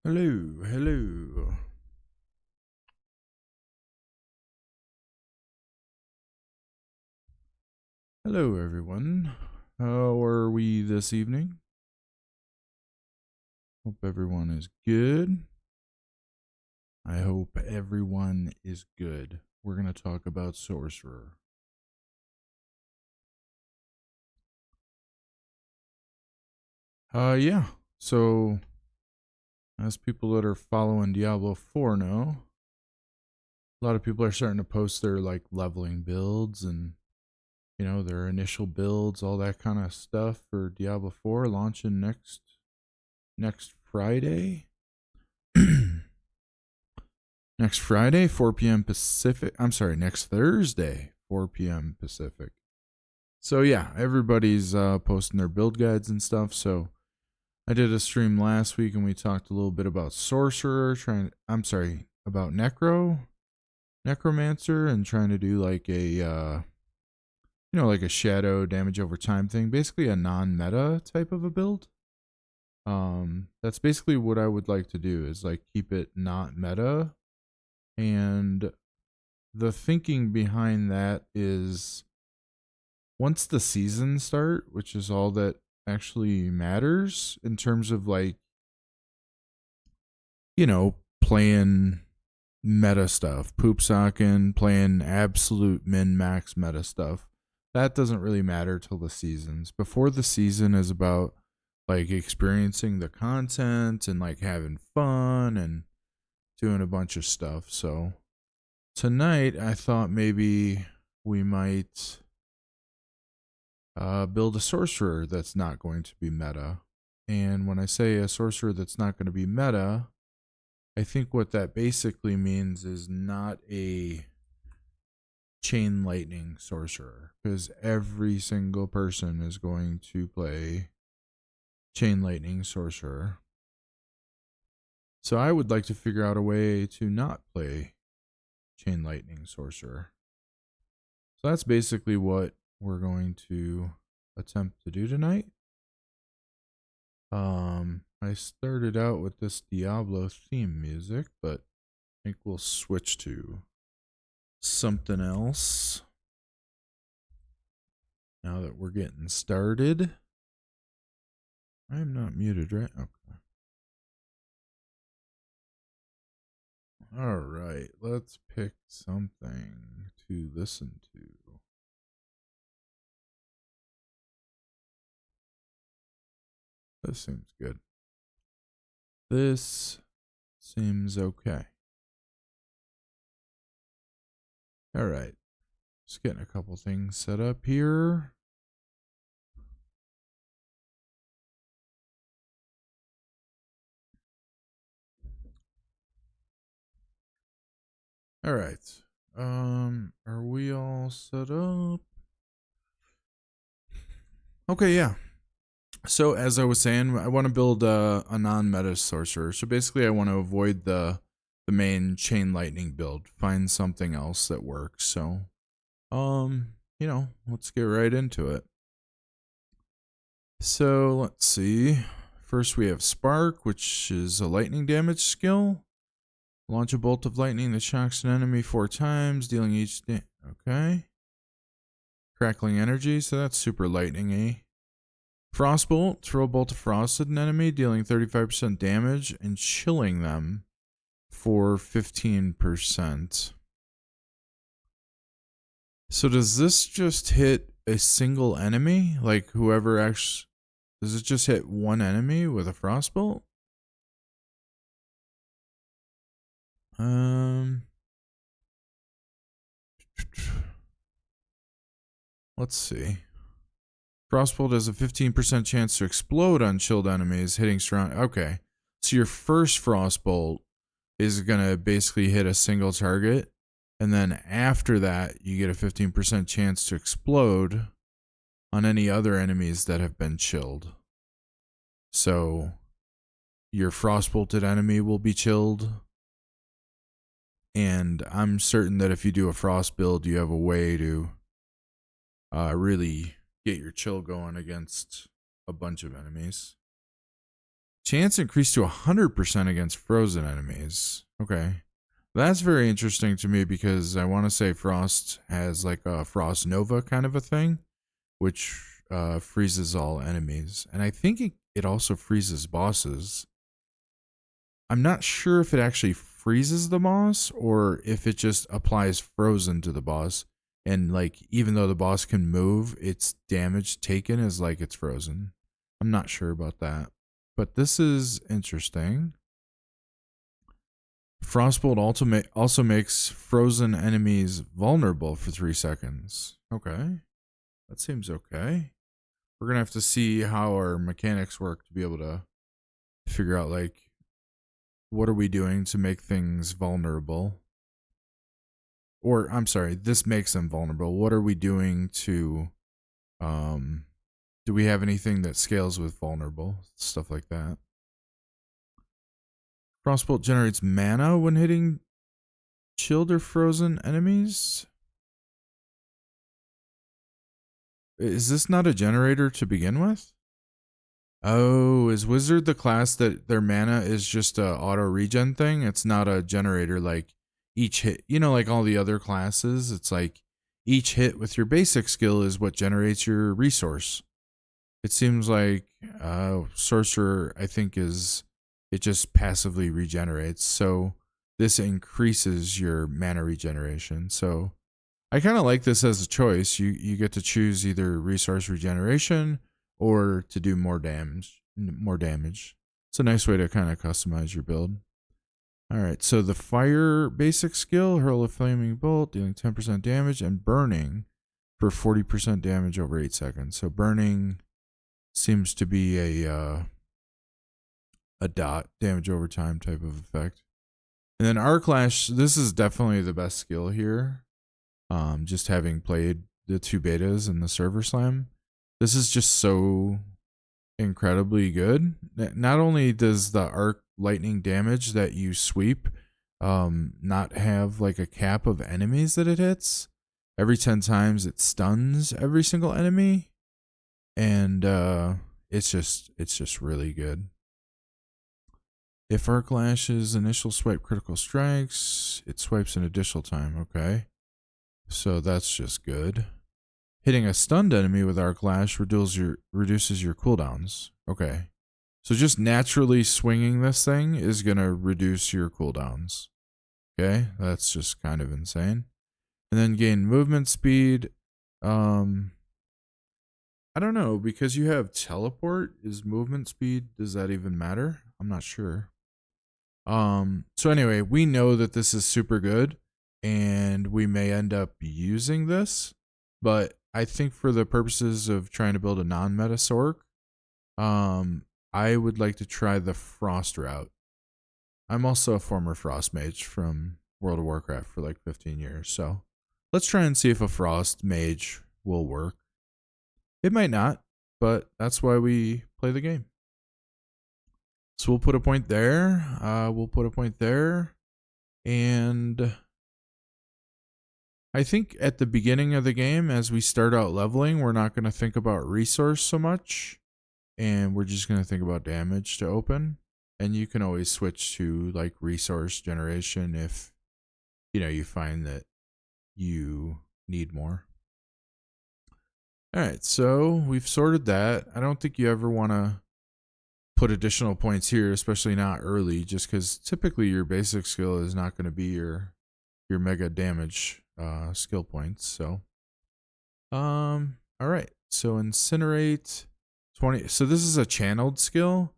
Hello, hello. Hello, everyone. How are we this evening? Hope everyone is good. I hope everyone is good. We're going to talk about Sorcerer. Yeah. So, as people that are following Diablo 4 know, a lot of people are starting to post their like leveling builds and their initial builds, all that kind of stuff for Diablo 4 launching next Friday. Next Friday, 4 p.m. Pacific. I'm sorry, next Thursday, 4 p.m. Pacific. So yeah, everybody's posting their build guides and stuff. So I did a stream last week and we talked a little bit about sorcerer, about necromancer, and trying to do like like a shadow damage over time thing, basically a non-meta type of a build. That's basically what I would like to do is like keep it not meta. And the thinking behind that is once the seasons start, which is all that actually matters in terms of like, playing meta stuff, poop socking, playing absolute min max meta stuff. That doesn't really matter till the seasons. Before the season is about like experiencing the content and like having fun and doing a bunch of stuff. So tonight I thought maybe we might build a sorcerer that's not going to be meta. And when I say a sorcerer that's not going to be meta, I think what that basically means is not a chain lightning sorcerer, because every single person is going to play chain lightning sorcerer. So I would like to figure out a way to not play chain lightning sorcerer. So that's basically what we're going to attempt to do tonight. I started out with this Diablo theme music, but I think we'll switch to something else now that we're getting started. I'm not muted, right? Okay. All right, let's pick something to listen to. This seems good. This seems okay. All right. Just getting a couple things set up here. All right. Are we all set up? Okay, yeah. So as I was saying, I want to build a non-meta sorcerer. So basically, I want to avoid the main chain lightning build. Find something else that works. So, let's get right into it. So let's see. First, we have Spark, which is a lightning damage skill. Launch a bolt of lightning that shocks an enemy 4 times, dealing each. Okay. Crackling energy, so that's super lightning-y. Frostbolt, throw a bolt of frost at an enemy, dealing 35% damage and chilling them for 15%. So does this just hit a single enemy? Like whoever actually... Does it just hit one enemy with a frostbolt? Let's see. Frostbolt has a 15% chance to explode on chilled enemies, hitting strong. Okay. So your first Frostbolt is going to basically hit a single target. And then after that, you get a 15% chance to explode on any other enemies that have been chilled. So your Frostbolted enemy will be chilled. And I'm certain that if you do a Frost build, you have a way to really get your chill going against a bunch of enemies. Chance increased to 100% against frozen enemies. Okay. That's very interesting to me because I want to say Frost has like a Frost Nova kind of a thing, which freezes all enemies. And I think it also freezes bosses. I'm not sure if it actually freezes the boss or if it just applies frozen to the boss. And like, even though the boss can move, its damage taken is like it's frozen. I'm not sure about that. But this is interesting. Frostbolt also makes frozen enemies vulnerable for 3 seconds. Okay. That seems okay. We're going to have to see how our mechanics work to be able to figure out, like, what are we doing to make things vulnerable? Or, I'm sorry, this makes them vulnerable. What are we doing to, do we have anything that scales with vulnerable? Stuff like that. Frostbolt generates mana when hitting chilled or frozen enemies. Is this not a generator to begin with? Oh, is Wizard the class that their mana is just a auto regen thing? It's not a generator like each hit, like all the other classes. It's like each hit with your basic skill is what generates your resource. It seems like Sorcerer, I think, it just passively regenerates. So this increases your mana regeneration. So I kind of like this as a choice. You get to choose either resource regeneration or to do more damage. It's a nice way to kind of customize your build. All right, so the fire basic skill, hurl a flaming bolt, dealing 10% damage, and burning for 40% damage over 8 seconds. So burning seems to be a dot damage over time type of effect. And then Arc Lash, this is definitely the best skill here. Just having played the 2 betas and the server slam, this is just so incredibly good. Not only does the arc lightning damage that you sweep not have like a cap of enemies that it hits, every 10 times it stuns every single enemy, and it's just really good. If Arc Lash's initial swipe critical strikes, it swipes an additional time. Okay, so that's just good. Hitting a stunned enemy with Arc Lash reduces your cooldowns. Okay. So just naturally swinging this thing is going to reduce your cooldowns. Okay. That's just kind of insane. And then gain movement speed. I don't know, because you have teleport, is movement speed, does that even matter? I'm not sure. So anyway, we know that this is super good and we may end up using this, but I think for the purposes of trying to build a non-meta Sorc, I would like to try the Frost route. I'm also a former Frost mage from World of Warcraft for like 15 years, so let's try and see if a Frost mage will work. It might not, but that's why we play the game. So we'll put a point there. We'll put a point there. And I think at the beginning of the game, as we start out leveling, we're not going to think about resource so much. And we're just going to think about damage to open. And you can always switch to like resource generation if, you find that you need more. All right, so we've sorted that. I don't think you ever want to put additional points here, especially not early, just because typically your basic skill is not going to be your mega damage skill points. So, all right. So incinerate 20. So this is a channeled skill.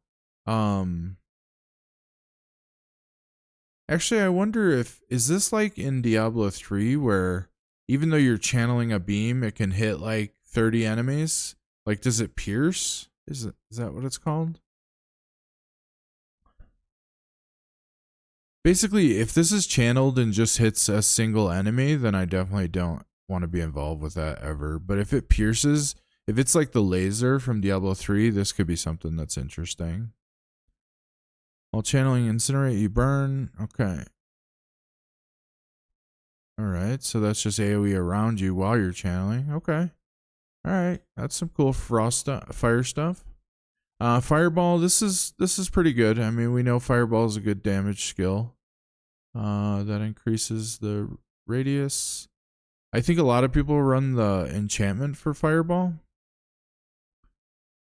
Actually, I wonder is this like in Diablo 3 where even though you're channeling a beam, it can hit like 30 enemies? Like, does it pierce? Is that what it's called? Basically, if this is channeled and just hits a single enemy, then I definitely don't want to be involved with that ever. But if it pierces, if it's like the laser from Diablo 3, this could be something that's interesting. While channeling incinerate, you burn. Okay. All right. So that's just AoE around you while you're channeling. Okay. All right. That's some cool fire stuff. Fireball, this is pretty good. I mean, we know Fireball is a good damage skill. That increases the radius. I think a lot of people run the enchantment for Fireball.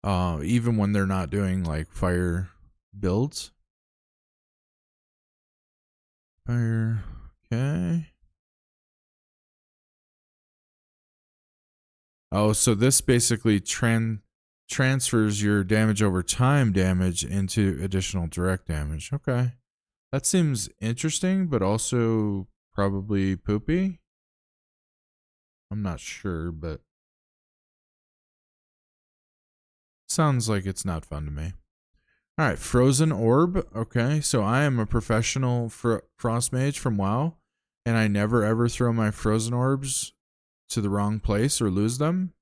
Even when they're not doing like fire builds. Fire, okay. Oh, so this basically transfers your damage over time damage into additional direct damage. Okay. That seems interesting, but also probably poopy. I'm not sure, but sounds like it's not fun to me. All right, Frozen Orb. Okay, so I am a professional frost mage from WoW, and I never ever throw my Frozen Orbs to the wrong place or lose them.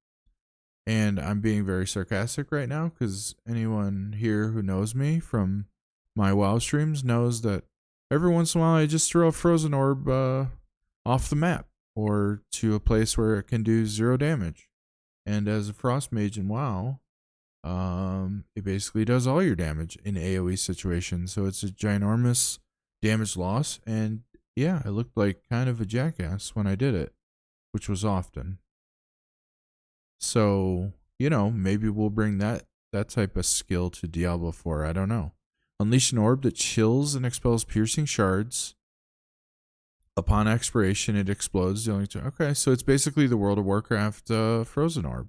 And I'm being very sarcastic right now because anyone here who knows me from my WoW streams knows that every once in a while I just throw a Frozen Orb off the map or to a place where it can do 0 damage. And as a frost mage in WoW, it basically does all your damage in AOE situations. So it's a ginormous damage loss. And yeah, I looked like kind of a jackass when I did it, which was often. So, you know, maybe we'll bring that type of skill to Diablo 4. I don't know. Unleash an orb that chills and expels piercing shards. Upon expiration, it explodes. Okay, so it's basically the World of Warcraft Frozen Orb.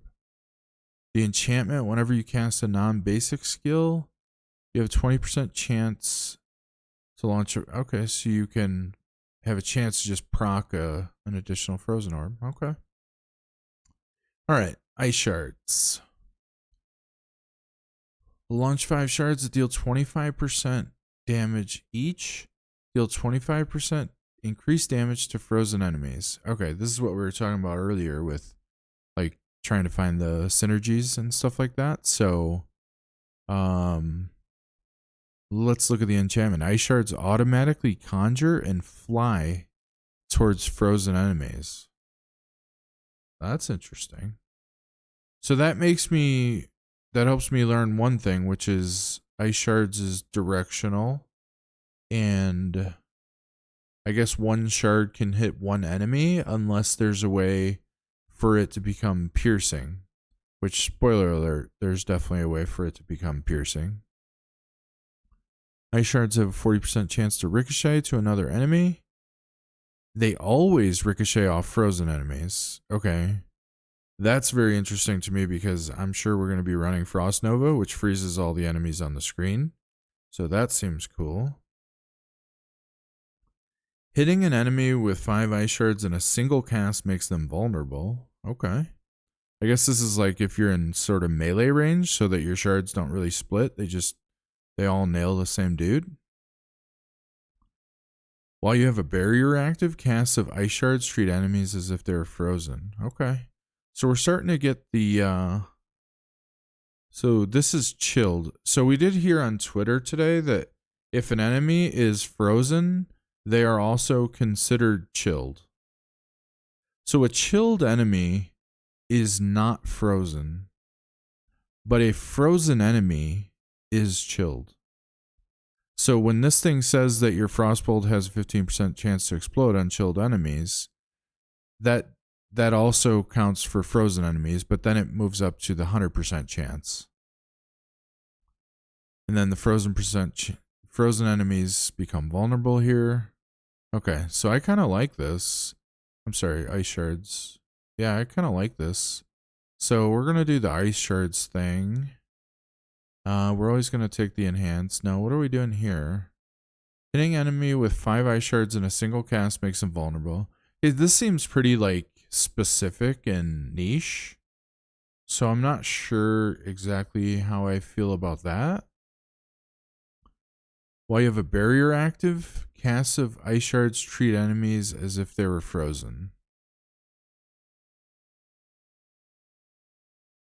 The enchantment, whenever you cast a non-basic skill, you have a 20% chance to launch. Okay, so you can have a chance to just proc an additional Frozen Orb. Okay. All right, Ice Shards. Launch 5 shards that deal 25% damage each. Deal 25% increased damage to frozen enemies. Okay, this is what we were talking about earlier with like trying to find the synergies and stuff like that. So, let's look at the enchantment. Ice shards automatically conjure and fly towards frozen enemies. That's interesting. So that helps me learn one thing, which is Ice Shards is directional. And I guess one shard can hit one enemy unless there's a way for it to become piercing. Which, spoiler alert, there's definitely a way for it to become piercing. Ice Shards have a 40% chance to ricochet to another enemy. They always ricochet off frozen enemies. Okay. That's very interesting to me because I'm sure we're going to be running Frost Nova, which freezes all the enemies on the screen. So that seems cool. Hitting an enemy with 5 ice shards in a single cast makes them vulnerable. Okay. I guess this is like if you're in sort of melee range so that your shards don't really split. They all nail the same dude. While you have a barrier active, casts of ice shards treat enemies as if they're frozen. Okay. So we're starting to get the, so this is chilled. So we did hear on Twitter today that if an enemy is frozen, they are also considered chilled. So a chilled enemy is not frozen, but a frozen enemy is chilled. So when this thing says that your Frostbolt has a 15% chance to explode on chilled enemies, that also counts for frozen enemies, but then it moves up to the 100% chance. And then the frozen enemies become vulnerable here. Okay, so I kind of like this. I'm sorry, ice shards. Yeah, I kind of like this. So we're going to do the ice shards thing. We're always going to take the enhance. Now, what are we doing here? Hitting enemy with 5 ice shards in a single cast makes them vulnerable. Okay, this seems pretty like specific and niche. So I'm not sure exactly how I feel about that. While you have a barrier active, casts of ice shards treat enemies as if they were frozen.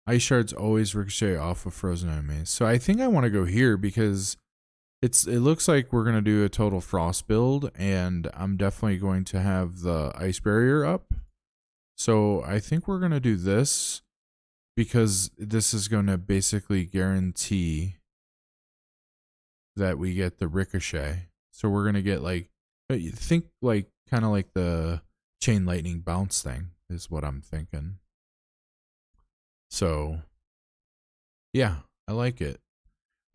Ice shards always ricochet off of frozen enemies. So I think I want to go here because it looks like we're going to do a total frost build, and I'm definitely going to have the ice barrier up. So I think we're going to do this. because this is going to basically guarantee that we get the ricochet. So we're going to get like, you think like kind of like the chain lightning bounce thing is what I'm thinking. So yeah, I like it.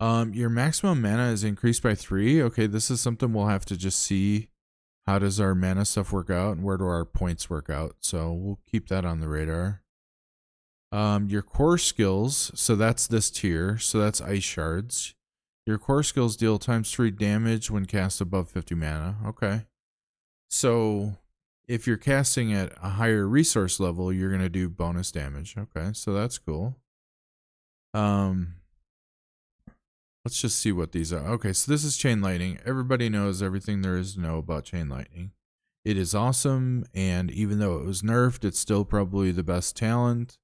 Your maximum mana is increased by 3. Okay, this is something we'll have to just see. How does our mana stuff work out and where do our points work out? So we'll keep that on the radar. Your core skills, so that's this tier, so that's ice shards. Your core skills deal ×3 damage when cast above 50 mana. Okay. So if you're casting at a higher resource level, you're going to do bonus damage. Okay, so that's cool. Let's just see what these are. Okay, so this is chain lightning. Everybody knows everything there is to know about chain lightning. It is awesome, and even though it was nerfed, it's still probably the best talent.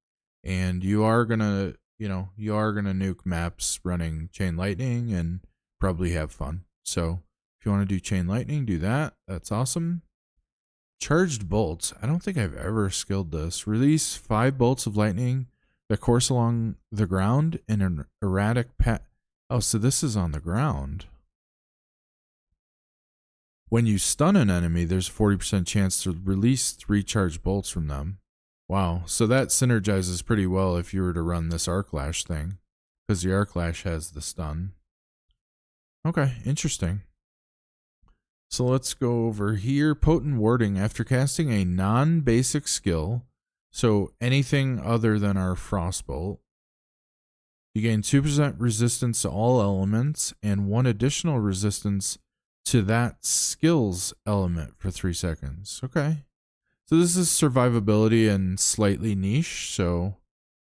And you are gonna, you are gonna nuke maps running chain lightning and probably have fun. So if you want to do chain lightning, do that. That's awesome. Charged bolts. I don't think I've ever skilled this. Release 5 bolts of lightning that course along the ground in an erratic path. Oh, so this is on the ground. When you stun an enemy, there's a 40% chance to release 3 charged bolts from them. Wow, so that synergizes pretty well if you were to run this arc lash thing, because the arc lash has the stun. Okay, interesting. So let's go over here. Potent warding. After casting a non-basic skill, so anything other than our frostbolt, you gain 2% resistance to all elements and 1 additional resistance to that skill's element for 3 seconds. Okay. So this is survivability and slightly niche, so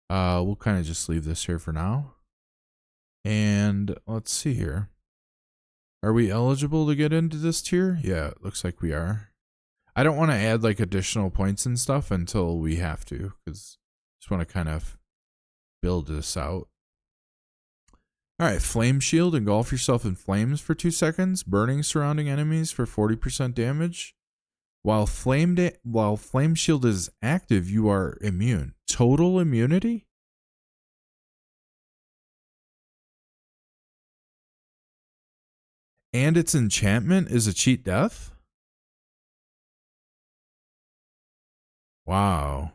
we'll kind of just leave this here for now. And let's see here. Are we eligible to get into this tier? Yeah, it looks like we are. I don't want to add like additional points and stuff until we have to, because I just want to kind of build this out. All right, Flame Shield. Engulf yourself in flames for 2 seconds, burning surrounding enemies for 40% damage. While Flame Shield is active, you are immune. Total immunity? And its enchantment is a cheat death? Wow.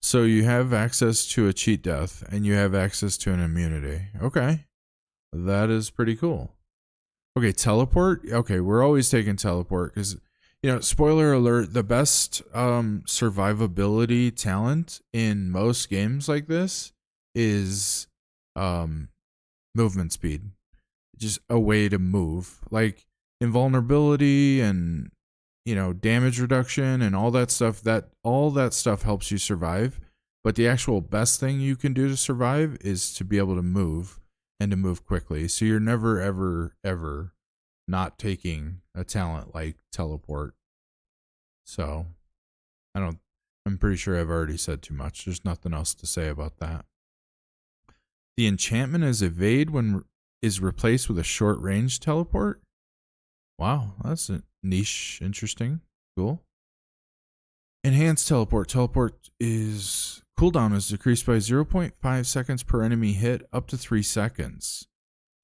So you have access to a cheat death and you have access to an immunity. Okay. That is pretty cool. Okay, teleport. Okay, we're always taking teleport because, spoiler alert, the best survivability talent in most games like this is movement speed. Just a way to move. Like invulnerability and, damage reduction and all that stuff, all that stuff helps you survive. But the actual best thing you can do to survive is to be able to move and to move quickly. So you're never, ever, ever not taking a talent like teleport. So I'm pretty sure I've already said too much. There's nothing else to say about that. The enchantment is evade when is replaced with a short range teleport. Wow, that's a niche, interesting, cool. Enhanced teleport. Teleport is cooldown is decreased by 0.5 seconds per enemy hit up to 3 seconds.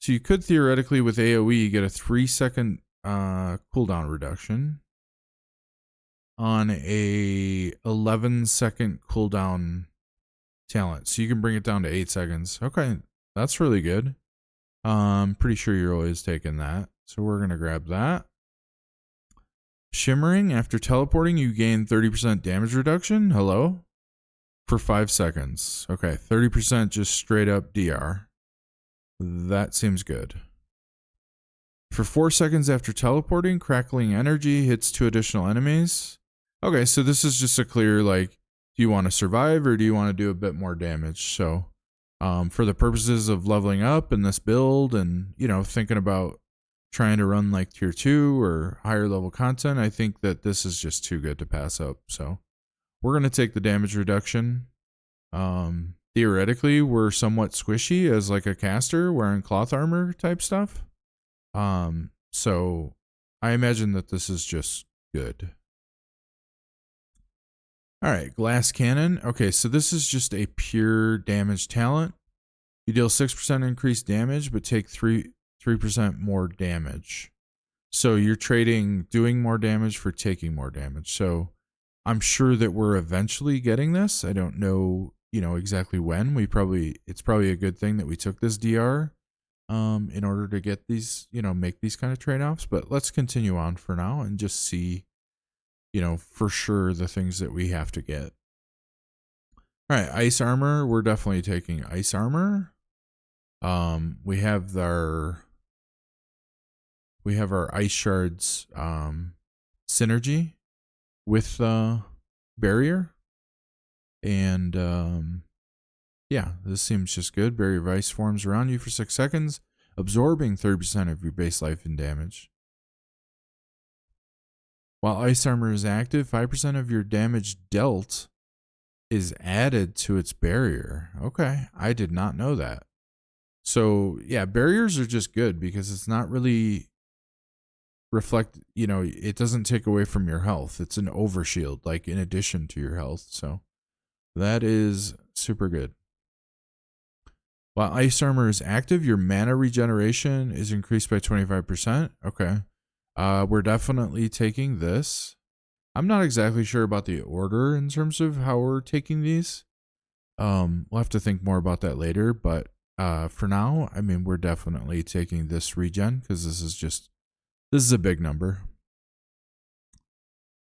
So you could theoretically with AOE get a 3-second cooldown reduction on a 11-second cooldown talent. So you can bring it down to 8 seconds. Okay, that's really good. Pretty sure you're always taking that. So we're going to grab that. Shimmering. After teleporting, you gain 30% damage reduction. Hello? For 5 seconds. Okay, 30% just straight up DR. That seems good. For 4 seconds after teleporting, crackling energy hits 2 additional enemies. Okay, so this is just a clear, like, do you want to survive or do you want to do a bit more damage? So, for the purposes of leveling up in this build and, thinking about trying to run like tier 2 or higher level content, I think that this is just too good to pass up. So, we're going to take the damage reduction. Theoretically, we're somewhat squishy as like a caster wearing cloth armor type stuff. So I imagine that this is just good. All right, glass cannon. Okay, so this is just a pure damage talent. You deal 6% increased damage, but take 3% more damage. So you're trading doing more damage for taking more damage. So I'm sure that we're eventually getting this. I don't know, exactly when. It's probably a good thing that we took this DR in order to get these, make these kind of trade-offs. But let's continue on for now and just see, for sure the things that we have to get. All right, ice armor. We're definitely taking ice armor. We have our ice shards synergy with barrier, and yeah, this seems just good. Barrier of ice forms around you for 6 seconds, absorbing 30% of your base life and damage. While ice armor is active, 5% of your damage dealt is added to its barrier. Okay, I did not know that. So yeah, barriers are just good because it's not really it doesn't take away from your health. It's an overshield, like in addition to your health. So that is super good. While ice armor is active, your mana regeneration is increased by 25%. Okay. We're definitely taking this. I'm not exactly sure about the order in terms of how we're taking these. We'll have to think more about that later, but for now, I mean, we're definitely taking this regen because this is a big number.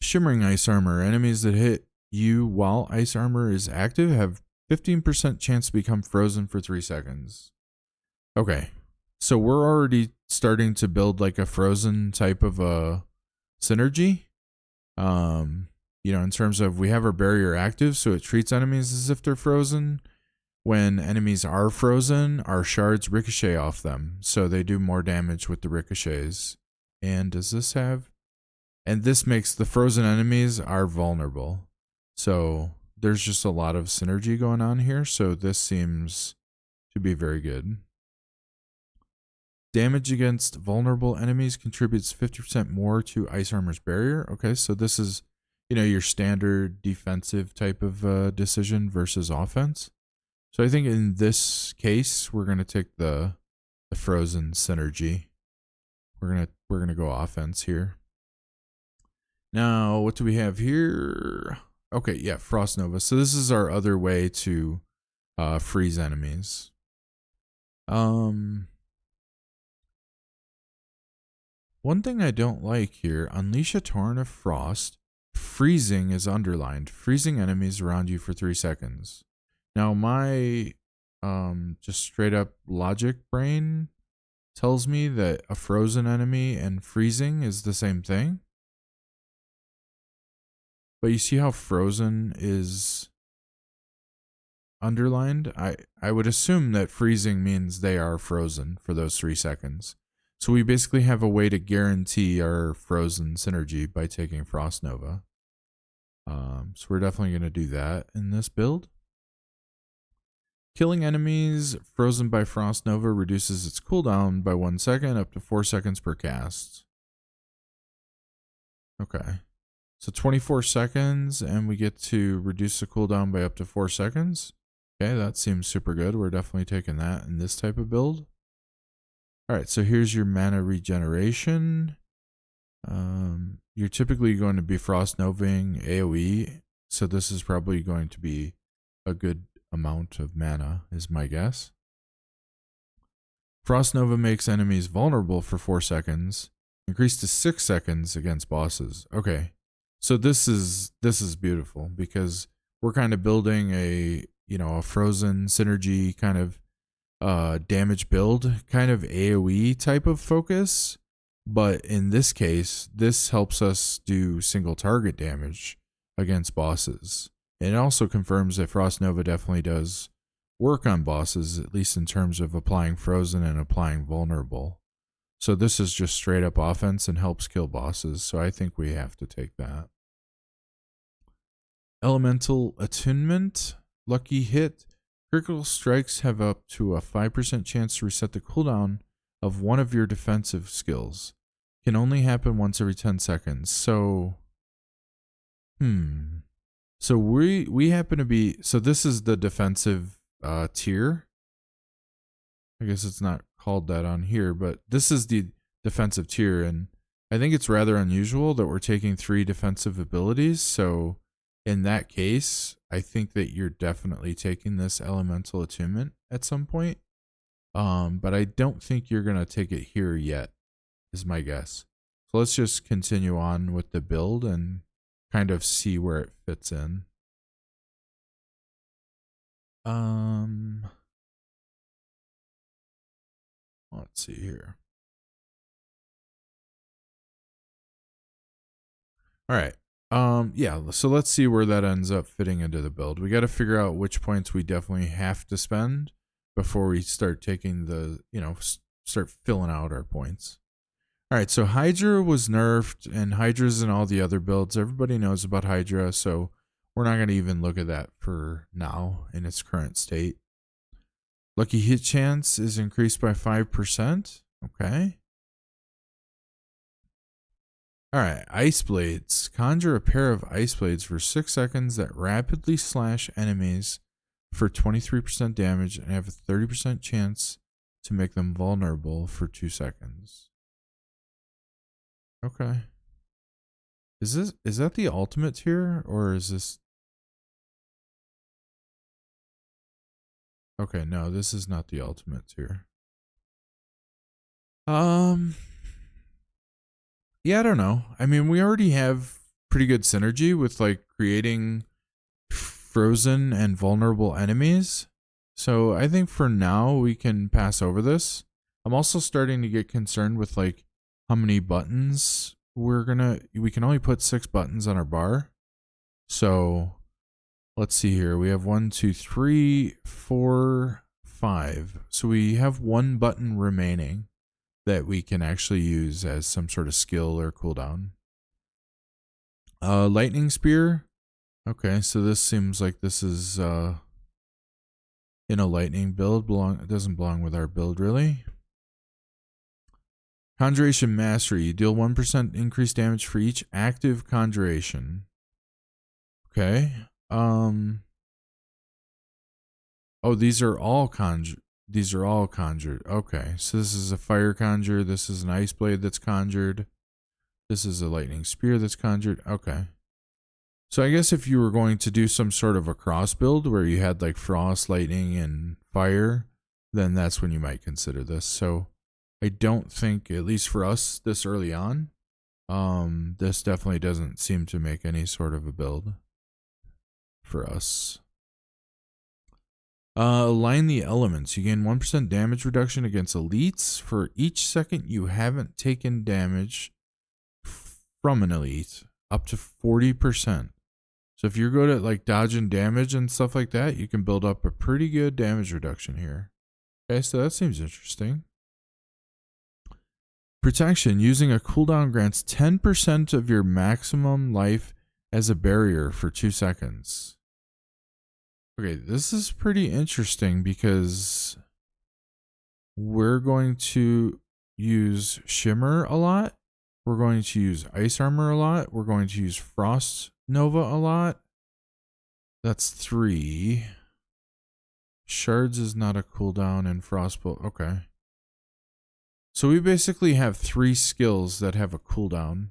Shimmering ice armor. Enemies that hit you while ice armor is active have 15% chance to become frozen for 3 seconds. Okay. So we're already starting to build like a frozen type of a synergy. In terms of we have our barrier active, so it treats enemies as if they're frozen. When enemies are frozen, our shards ricochet off them, so they do more damage with the ricochets. And does this have... And this makes the frozen enemies are vulnerable. So there's just a lot of synergy going on here, so this seems to be very good. Damage against vulnerable enemies contributes 50% more to ice armor's barrier. Okay, so this is, your standard defensive type of decision versus offense. So I think in this case, we're gonna take the frozen synergy. We're gonna go offense here. Now, what do we have here? Okay, yeah, Frost Nova. So this is our other way to freeze enemies. One thing I don't like here, unleash a torrent of frost. Freezing is underlined. Freezing enemies around you for 3 seconds. Now my just straight up logic brain tells me that a frozen enemy and freezing is the same thing. But you see how frozen is underlined? I would assume that freezing means they are frozen for those 3 seconds. So we basically have a way to guarantee our frozen synergy by taking Frost Nova. So we're definitely going to do that in this build. Killing enemies frozen by Frost Nova reduces its cooldown by 1 second up to 4 seconds per cast. Okay. So 24 seconds and we get to reduce the cooldown by up to 4 seconds. Okay, that seems super good. We're definitely taking that in this type of build. Alright, so here's your mana regeneration. You're typically going to be Frost Novaing AOE, so this is probably going to be a good amount of mana, is my guess. Frost Nova makes enemies vulnerable for 4 seconds, increased to 6 seconds against bosses. Okay, so this is beautiful because we're kind of building a frozen synergy kind of damage build, kind of AoE type of focus. But in this case, this helps us do single target damage against bosses. And it also confirms that Frost Nova definitely does work on bosses, at least in terms of applying frozen and applying vulnerable. So this is just straight up offense and helps kill bosses. So I think we have to take that. Elemental Attunement, lucky hit. Critical strikes have up to a 5% chance to reset the cooldown of one of your defensive skills. Can only happen once every 10 seconds. So, So we happen to be, so this is the defensive tier. I guess it's not called that on here, but this is the defensive tier, and I think it's rather unusual that we're taking 3 defensive abilities. So in that case, I think that you're definitely taking this elemental attunement at some point. But I don't think you're gonna take it here yet, is my guess. So let's just continue on with the build and kind of see where it fits in. Let's see here. All right. Yeah, so let's see where that ends up fitting into the build. We got to figure out which points we definitely have to spend before we start taking the, start filling out our points. All right, so Hydra was nerfed, and Hydra's in all the other builds. Everybody knows about Hydra, so we're not going to even look at that for now in its current state. Lucky hit chance is increased by 5%. Okay. All right, Ice Blades. Conjure a pair of Ice Blades for 6 seconds that rapidly slash enemies for 23% damage and have a 30% chance to make them vulnerable for 2 seconds. Okay. Is that the ultimate tier, or is this? Okay, no, this is not the ultimate tier. Yeah, I don't know. I mean, we already have pretty good synergy with like creating frozen and vulnerable enemies. So I think for now we can pass over this. I'm also starting to get concerned with like how many buttons we can only put 6 buttons on our bar. So let's see here. We have 1, 2, 3, 4, 5. So we have 1 button remaining that we can actually use as some sort of skill or cooldown. Lightning Spear. Okay, so this seems like this is in a lightning build. It doesn't belong with our build really. Conjuration Mastery. You deal 1% increased damage for each active conjuration. Okay. Oh, these are all conjured. Okay, so this is a fire conjure. This is an ice blade that's conjured. This is a lightning spear that's conjured. Okay. So I guess if you were going to do some sort of a cross build where you had like frost, lightning, and fire, then that's when you might consider this. So I don't think, at least for us this early on, this definitely doesn't seem to make any sort of a build for us. Align the elements. You gain 1% damage reduction against elites for each second you haven't taken damage from an elite, up to 40%. So if you're good at like dodging damage and stuff like that, you can build up a pretty good damage reduction here. Okay, so that seems interesting. Protection. Using a cooldown grants 10% of your maximum life as a barrier for 2 seconds. Okay, this is pretty interesting because we're going to use Shimmer a lot. We're going to use Ice Armor a lot. We're going to use Frost Nova a lot. That's 3. Shards is not a cooldown, and Frostbolt. Okay. So we basically have 3 skills that have a cooldown.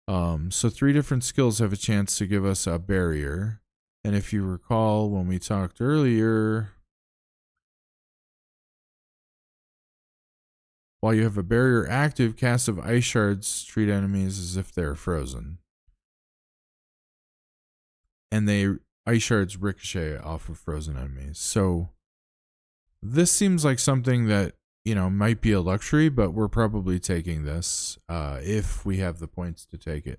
So 3 different skills have a chance to give us a barrier. And if you recall when we talked earlier, while you have a barrier active, cast of ice shards treat enemies as if they're frozen. And ice shards ricochet off of frozen enemies. So this seems like something that, might be a luxury, but we're probably taking this if we have the points to take it.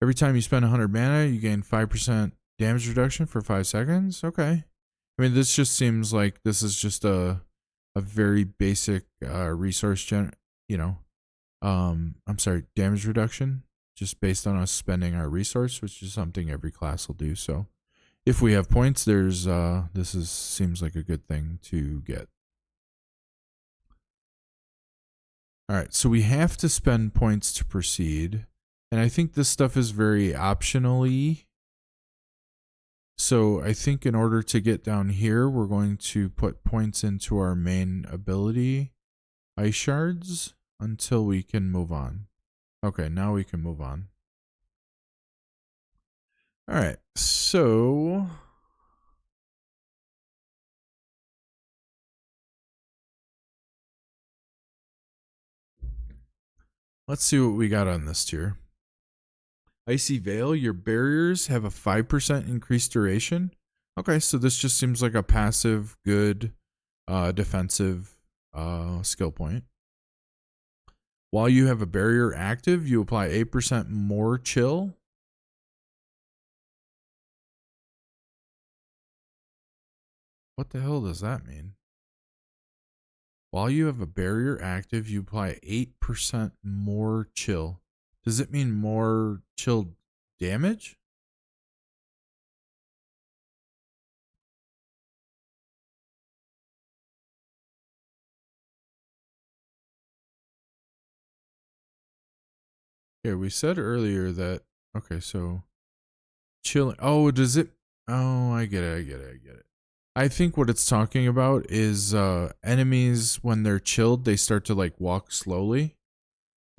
Every time you spend 100 mana, you gain 5% damage reduction for 5 seconds. Okay. I mean, this just seems like this is just a very basic resource damage reduction, just based on us spending our resource, which is something every class will do. So if we have points, seems like a good thing to get. All right, so we have to spend points to proceed. And I think this stuff is very optionally So I think in order to get down here, we're going to put points into our main ability, ice shards, until we can move on. Okay, now we can move on. All right, so let's see what we got on this tier. Icy Veil, your barriers have a 5% increased duration. Okay, so this just seems like a passive, good, defensive skill point. While you have a barrier active, you apply 8% more chill. What the hell does that mean? While you have a barrier active, you apply 8% more chill. Does it mean more chill damage? Yeah, we said earlier that, okay, so chilling. Oh, does it? Oh, I get it. I think what it's talking about is enemies, when they're chilled, they start to like walk slowly,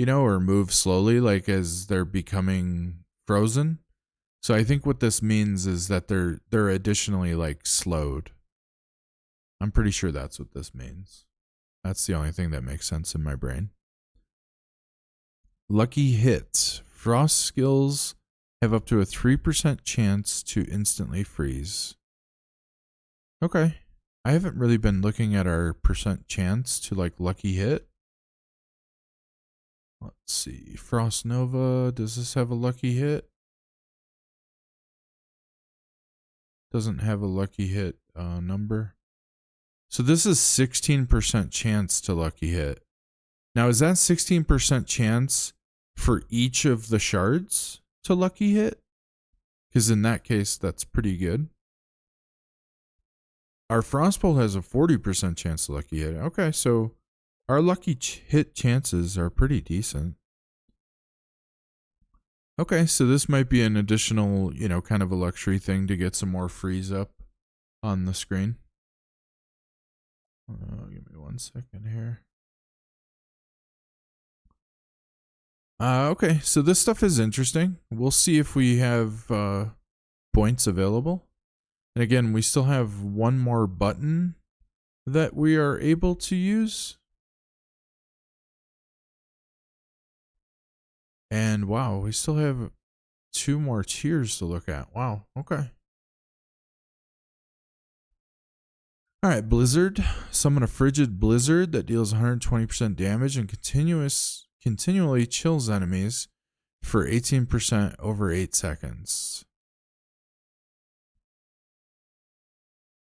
or move slowly, like as they're becoming frozen. So I think what this means is that they're additionally like slowed. I'm pretty sure that's what this means. That's the only thing that makes sense in my brain. Lucky hits. Frost skills have up to a 3% chance to instantly freeze. Okay. I haven't really been looking at our percent chance to like lucky hit. Let's see. Frost Nova. Does this have a lucky hit? Doesn't have a lucky hit number. So this is 16% chance to lucky hit. Now, is that 16% chance for each of the shards to lucky hit? Because in that case, that's pretty good. Our Frostbolt has a 40% chance to lucky hit. Okay, so our lucky hit chances are pretty decent. Okay, so this might be an additional, kind of a luxury thing to get some more freeze up on the screen. Give me 1 second here. Okay, so this stuff is interesting. We'll see if we have points available. And again, we still have one more button that we are able to use. And wow, we still have 2 more tiers to look at. Wow, okay. All right, Blizzard. Summon a frigid blizzard that deals 120% damage and continually chills enemies for 18% over 8 seconds.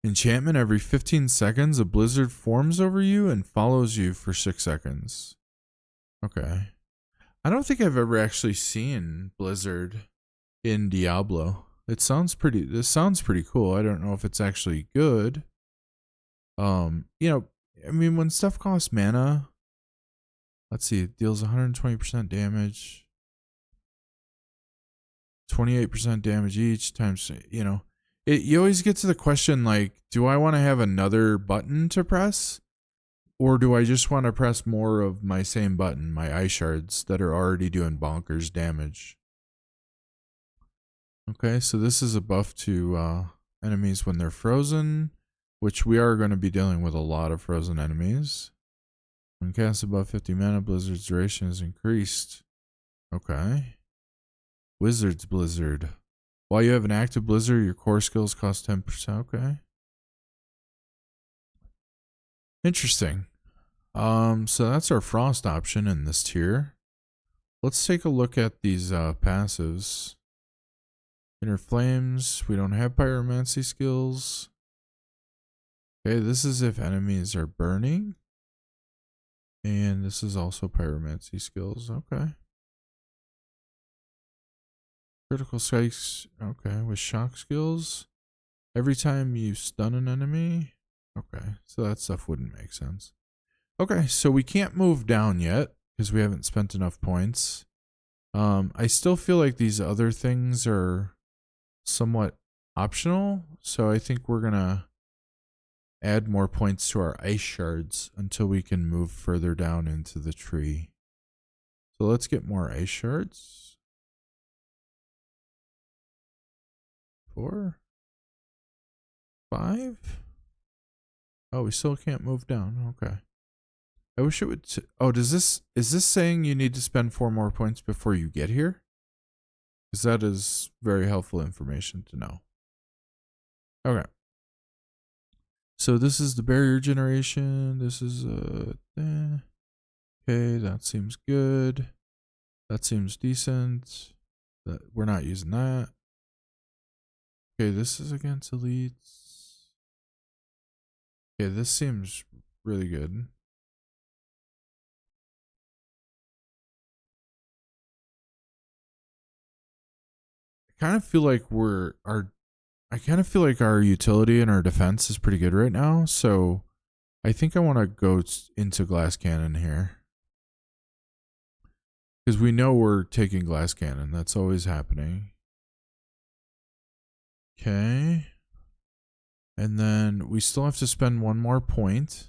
Enchantment, every 15 seconds, a blizzard forms over you and follows you for 6 seconds. Okay. I don't think I've ever actually seen Blizzard in Diablo. This sounds pretty cool. I don't know if it's actually good. I mean, when stuff costs mana, let's see, it deals 120% damage, 28% damage each times, you always get to the question, like, do I want to have another button to press? Or do I just want to press more of my same button, my ice shards that are already doing bonkers damage? Okay, so this is a buff to enemies when they're frozen, which we are going to be dealing with a lot of frozen enemies. When cast above 50 mana, Blizzard's duration is increased. Okay. Wizard's Blizzard. While you have an active Blizzard, your core skills cost 10%. Okay. Interesting. So that's our frost option in this tier. Let's take a look at these passives. Inner Flames. We don't have pyromancy skills. Okay, this is if enemies are burning. And this is also pyromancy skills. Okay. Critical strikes. Okay, with shock skills. Every time you stun an enemy. Okay, so that stuff wouldn't make sense. Okay, so we can't move down yet because we haven't spent enough points. I still feel like these other things are somewhat optional. So I think we're going to add more points to our ice shards until we can move further down into the tree. So let's get more ice shards. 4, 5. Oh, we still can't move down. Okay. I wish it would. Oh, is this saying you need to spend 4 more points before you get here? Because that is very helpful information to know. Okay. So this is the barrier generation. This is okay, that seems good. That seems decent. We're not using that. Okay, this is against elites. Okay, this seems really good. I kind of feel like I kind of feel like our utility and our defense is pretty good right now, so I think I want to go into glass cannon here. Because we know we're taking glass cannon. That's always happening. Okay. And then we still have to spend 1 more point.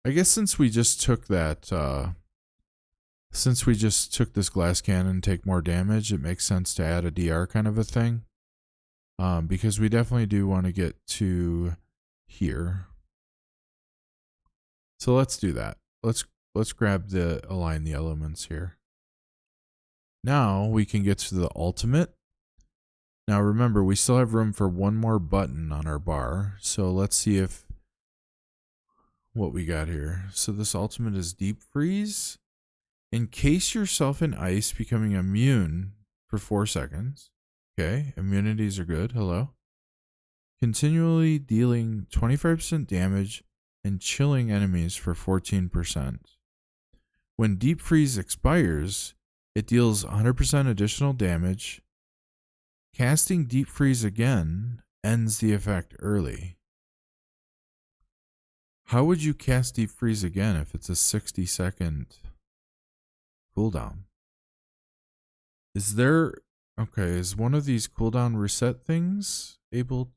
I guess since we just took that, since we just took this glass cannon and take more damage, it makes sense to add a DR kind of a thing. Because we definitely do want to get to here. So let's do that. Let's grab align the elements here. Now we can get to the ultimate. Now remember, we still have room for 1 more button on our bar. So let's see what we got here. So this ultimate is deep freeze. Encase yourself in ice, becoming immune for 4 seconds. Okay, immunities are good. Hello. Continually dealing 25% damage and chilling enemies for 14%. When deep freeze expires, it deals 100% additional damage. Casting deep freeze again ends the effect early. How would you cast deep freeze again if it's a 60-second cooldown? Is one of these cooldown reset things able?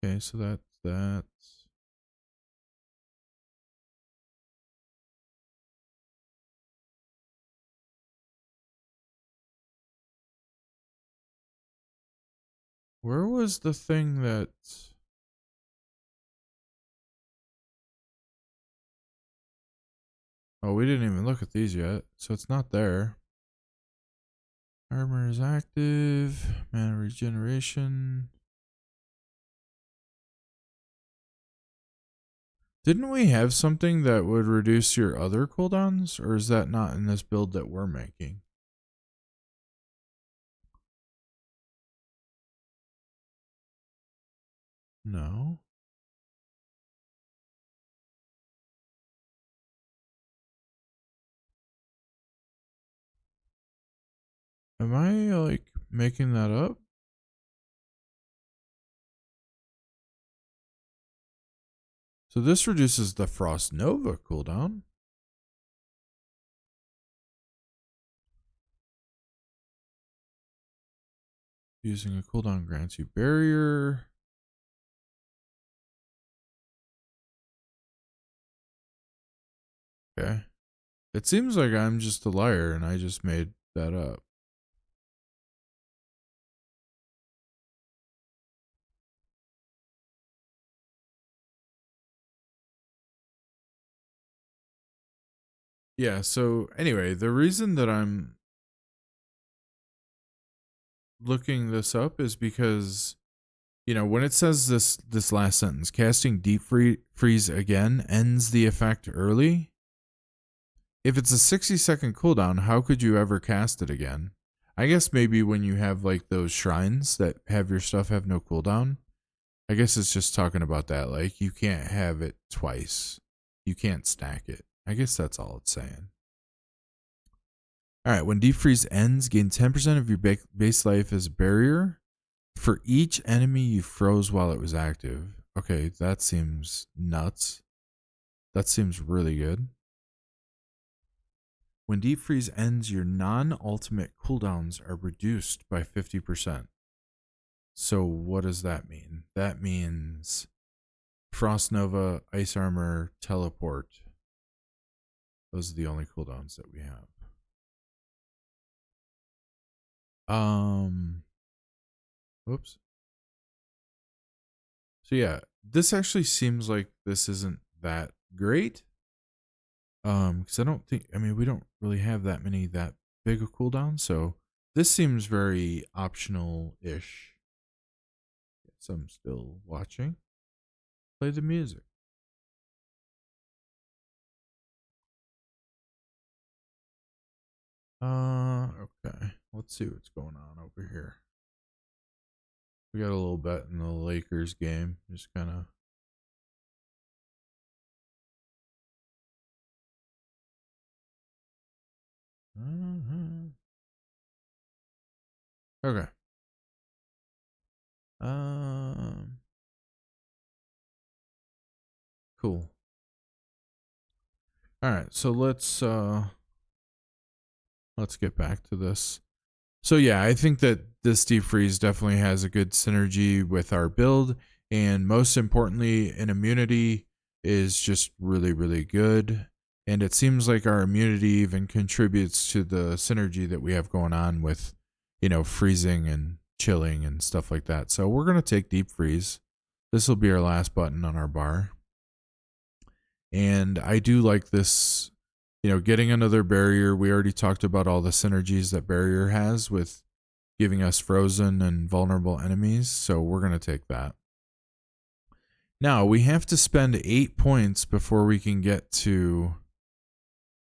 Okay, so that's that. Where was the thing that? Oh, we didn't even look at these yet, so it's not there. Armor is active. Mana regeneration. Didn't we have something that would reduce your other cooldowns, or is that not in this build that we're making? No. Am I like making that up? So this reduces the Frost Nova cooldown. Using a cooldown grants you barrier. Okay. It seems like I'm just a liar and I just made that up. Yeah, so anyway, the reason that I'm looking this up is because, you know, when it says this last sentence, casting deep freeze again ends the effect early. If it's a 60-second cooldown, how could you ever cast it again? I guess maybe when you have like those shrines that have your stuff have no cooldown. I guess it's just talking about that. Like you can't have it twice. You can't stack it. I guess that's all it's saying. All right. When deep freeze ends, gain 10% of your base life as a barrier for each enemy you froze while it was active. Okay, that seems nuts. That seems really good. When deep freeze ends, your non-ultimate cooldowns are reduced by 50%. So what does that mean? That means Frost Nova, Ice Armor, Teleport. Those are the only cooldowns that we have. Whoops. So yeah, this actually seems like this isn't that great. Because we don't really have that many that big of cooldowns, so this seems very optional-ish. So I'm still watching. Play the music. Okay. Let's see what's going on over here. We got a little bet in the Lakers game. Just kind of. Okay. Cool. All right. So let's get back to this. So yeah, I think that this deep freeze definitely has a good synergy with our build, and most importantly, an immunity is just really, really good. And it seems like our immunity even contributes to the synergy that we have going on with, freezing and chilling and stuff like that. So we're gonna take deep freeze. This will be our last button on our bar. And I do like this, getting another barrier. We already talked about all the synergies that barrier has with giving us frozen and vulnerable enemies. So we're going to take that. Now we have to spend 8 points before we can get to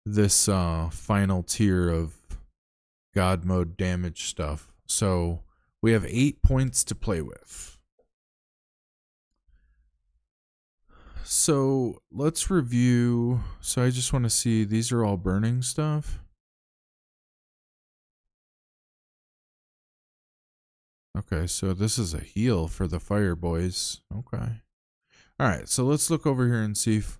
this final tier of God mode damage stuff. So we have 8 points to play with. So let's review. So I just want to see, these are all burning stuff. Okay, so this is a heal for the fire boys. Okay. All right, so let's look over here and see if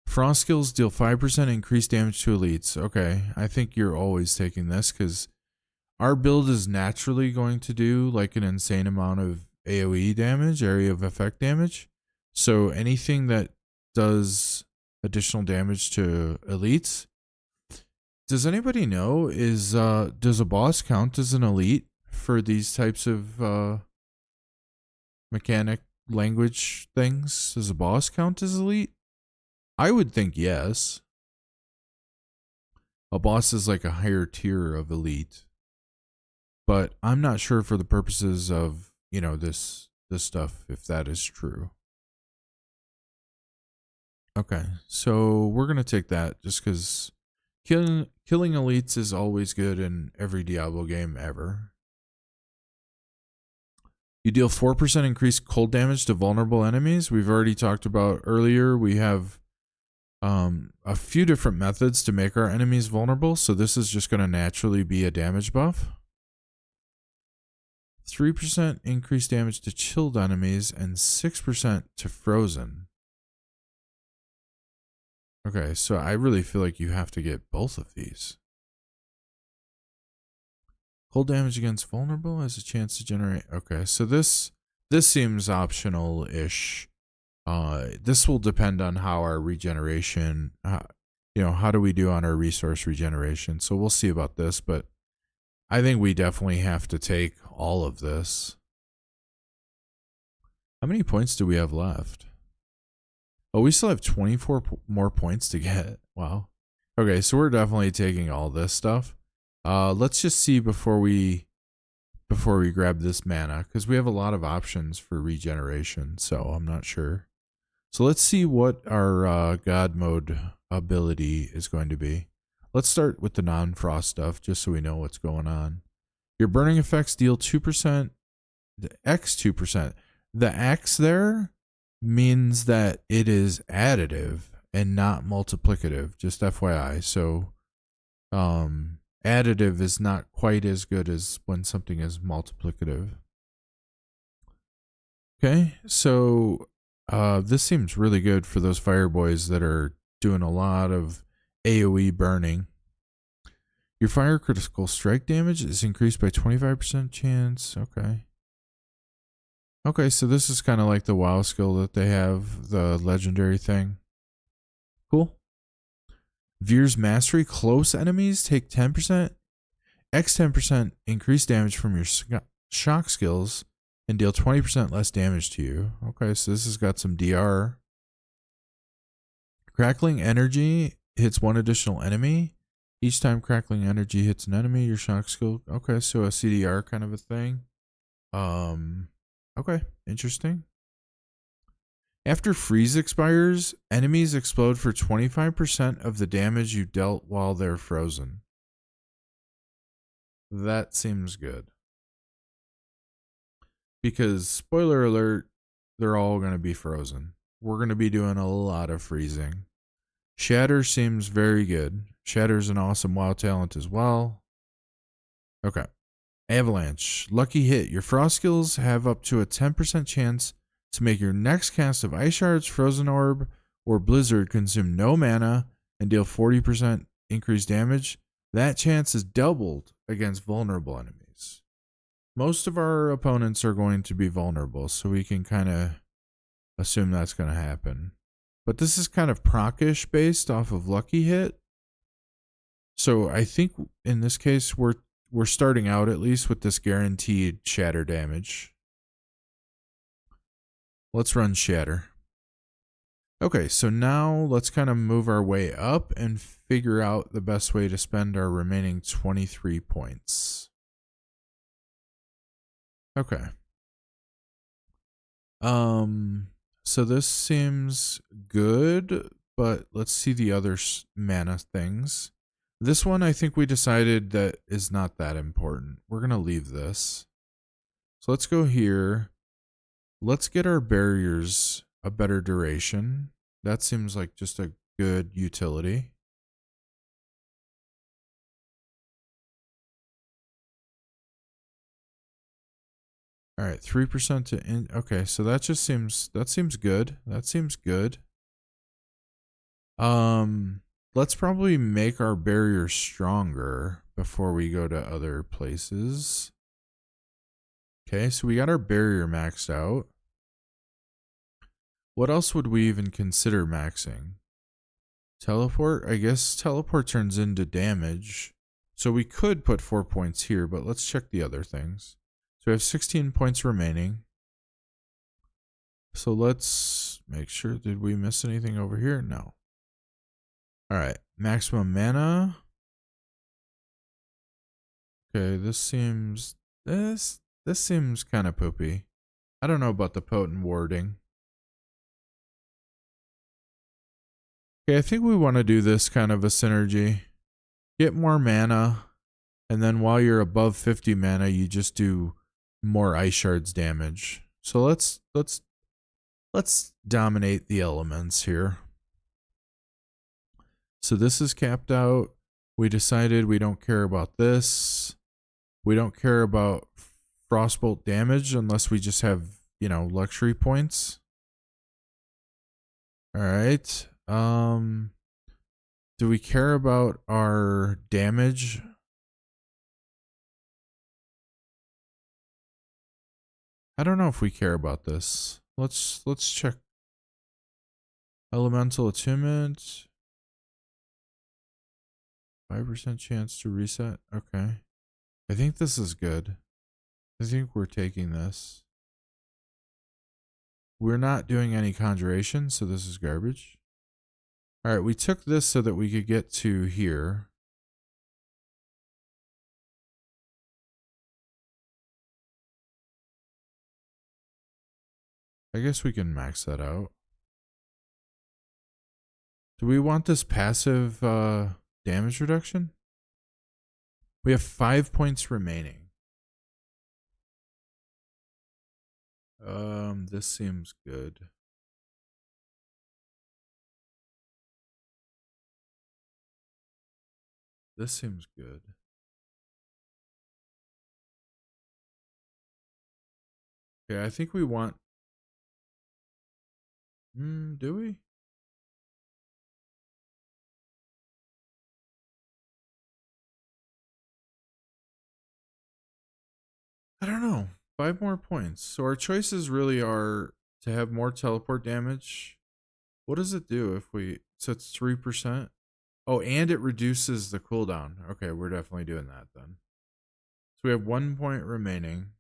frost skills deal 5% increased damage to elites. Okay, I think you're always taking this because our build is naturally going to do like an insane amount of AOE damage, area of effect damage. So anything that does additional damage to elites. Does anybody know, does a boss count as an elite for these types of mechanic language things? Does a boss count as elite? I would think yes. A boss is like a higher tier of elite. But I'm not sure for the purposes of, this stuff, if that is true. Okay, so we're going to take that just because killing elites is always good in every Diablo game ever. You deal 4% increased cold damage to vulnerable enemies. We've already talked about earlier. We have a few different methods to make our enemies vulnerable, so this is just going to naturally be a damage buff. 3% increased damage to chilled enemies and 6% to frozen. Okay, so I really feel like you have to get both of these. Cold damage against vulnerable has a chance to generate. Okay, so this seems optional-ish. This will depend on how our regeneration, how do we do on our resource regeneration. So we'll see about this, but I think we definitely have to take all of this. How many points do we have left? Oh, we still have 24 more points to get. Wow. Okay, so we're definitely taking all this stuff. Let's just see before we grab this mana, because we have a lot of options for regeneration, so I'm not sure. So let's see what our God mode ability is going to be. Let's start with the non-frost stuff, just so we know what's going on. Your burning effects deal 2%, the X 2%. The X there means that it is additive and not multiplicative, just FYI. So additive is not quite as good as when something is multiplicative. Okay, so this seems really good for those fire boys that are doing a lot of AoE burning. Your fire critical strike damage is increased by 25% chance. Okay. Okay, so this is kind of like the WoW skill that they have, the legendary thing. Cool. Veer's Mastery. Close enemies take 10%, X 10% increased damage from your shock skills and deal 20% less damage to you. Okay, so this has got some DR. Crackling Energy hits one additional enemy. Each time crackling energy hits an enemy, your shock skill. Okay, so a CDR kind of a thing. Okay, interesting. After freeze expires, enemies explode for 25% of the damage you dealt while they're frozen. That seems good. Because, spoiler alert, they're all going to be frozen. We're going to be doing a lot of freezing. Shatter seems very good. Shatter's an awesome WoW talent as well. Okay. Avalanche. Lucky hit. Your frost skills have up to a 10% chance to make your next cast of Ice Shards, Frozen Orb, or Blizzard consume no mana and deal 40% increased damage. That chance is doubled against vulnerable enemies. Most of our opponents are going to be vulnerable, so we can kind of assume that's going to happen. But this is kind of proc-ish based off of Lucky Hit. So I think in this case, we're starting out at least with this guaranteed shatter damage. Let's run shatter. Okay, so now let's kind of move our way up and figure out the best way to spend our remaining 23 points. Okay. So this seems good, but let's see the other mana things. This one, I think we decided that is not that important. We're going to leave this. So let's go here. Let's get our barriers a better duration. That seems like just a good utility. All right, 3% to okay, so that seems good. That seems good. Let's probably make our barrier stronger before we go to other places. Okay, so we got our barrier maxed out. What else would we even consider maxing? Teleport? I guess teleport turns into damage. So we could put 4 points here, but let's check the other things. So we have 16 points remaining. So let's make sure. Did we miss anything over here? No. All right. Maximum mana. Okay, this seems kind of poopy. I don't know about the potent wording. Okay, I think we want to do this kind of a synergy. Get more mana, and then while you're above 50 mana, you just do more ice shards damage. So let's dominate the elements here. So this is capped out. We decided we don't care about this. We don't care about frostbolt damage unless we just have, luxury points. All right. Do we care about our damage? I don't know if we care about this. Let's check. Elemental attunement. 5% chance to reset. Okay. I think this is good. I think we're taking this. We're not doing any conjuration, so this is garbage. All right, we took this so that we could get to here. I guess we can max that out. Do we want this passive damage reduction? We have 5 points remaining. This seems good. This seems good. Okay, I think we want... do we? I don't know. 5 more points. So our choices really are to have more teleport damage. What does it do if we... So it's 3%? Oh, and it reduces the cooldown. Okay, we're definitely doing that then. So we have 1 point remaining.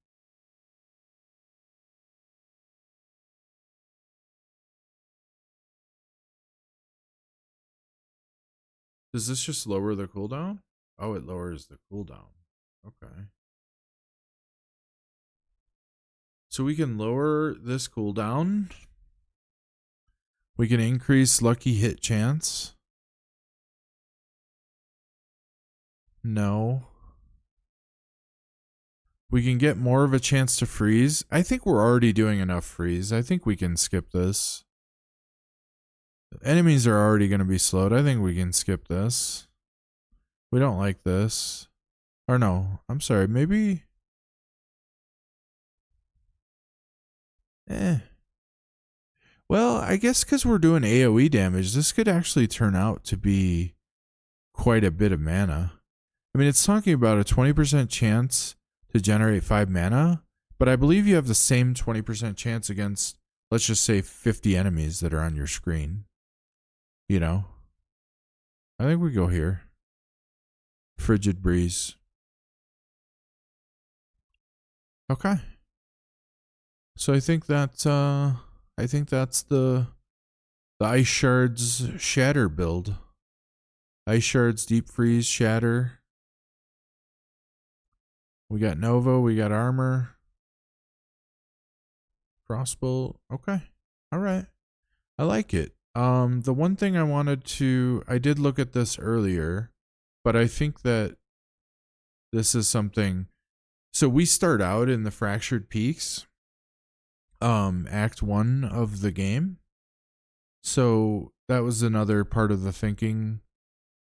Does this just lower the cooldown? Oh, it lowers the cooldown. Okay. So we can lower this cooldown. We can increase lucky hit chance. No. We can get more of a chance to freeze. I think we're already doing enough freeze. I think we can skip this. Enemies are already going to be slowed. I think we can skip this. We don't like this. Or no, I'm sorry. Maybe... Well, I guess because we're doing AoE damage, this could actually turn out to be quite a bit of mana. I mean, it's talking about a 20% chance to generate 5 mana, but I believe you have the same 20% chance against, let's just say, 50 enemies that are on your screen. You know? I think we go here. Frigid Breeze. Okay. So I think that's the Ice Shards Shatter build. Ice Shards, Deep Freeze, Shatter. We got Nova, we got Armor. Crossbow. Okay. All right. I like it. The one thing I did look at this earlier, but I think that this is something. So we start out in the Fractured Peaks, Act 1 of the game. So that was another part of the thinking,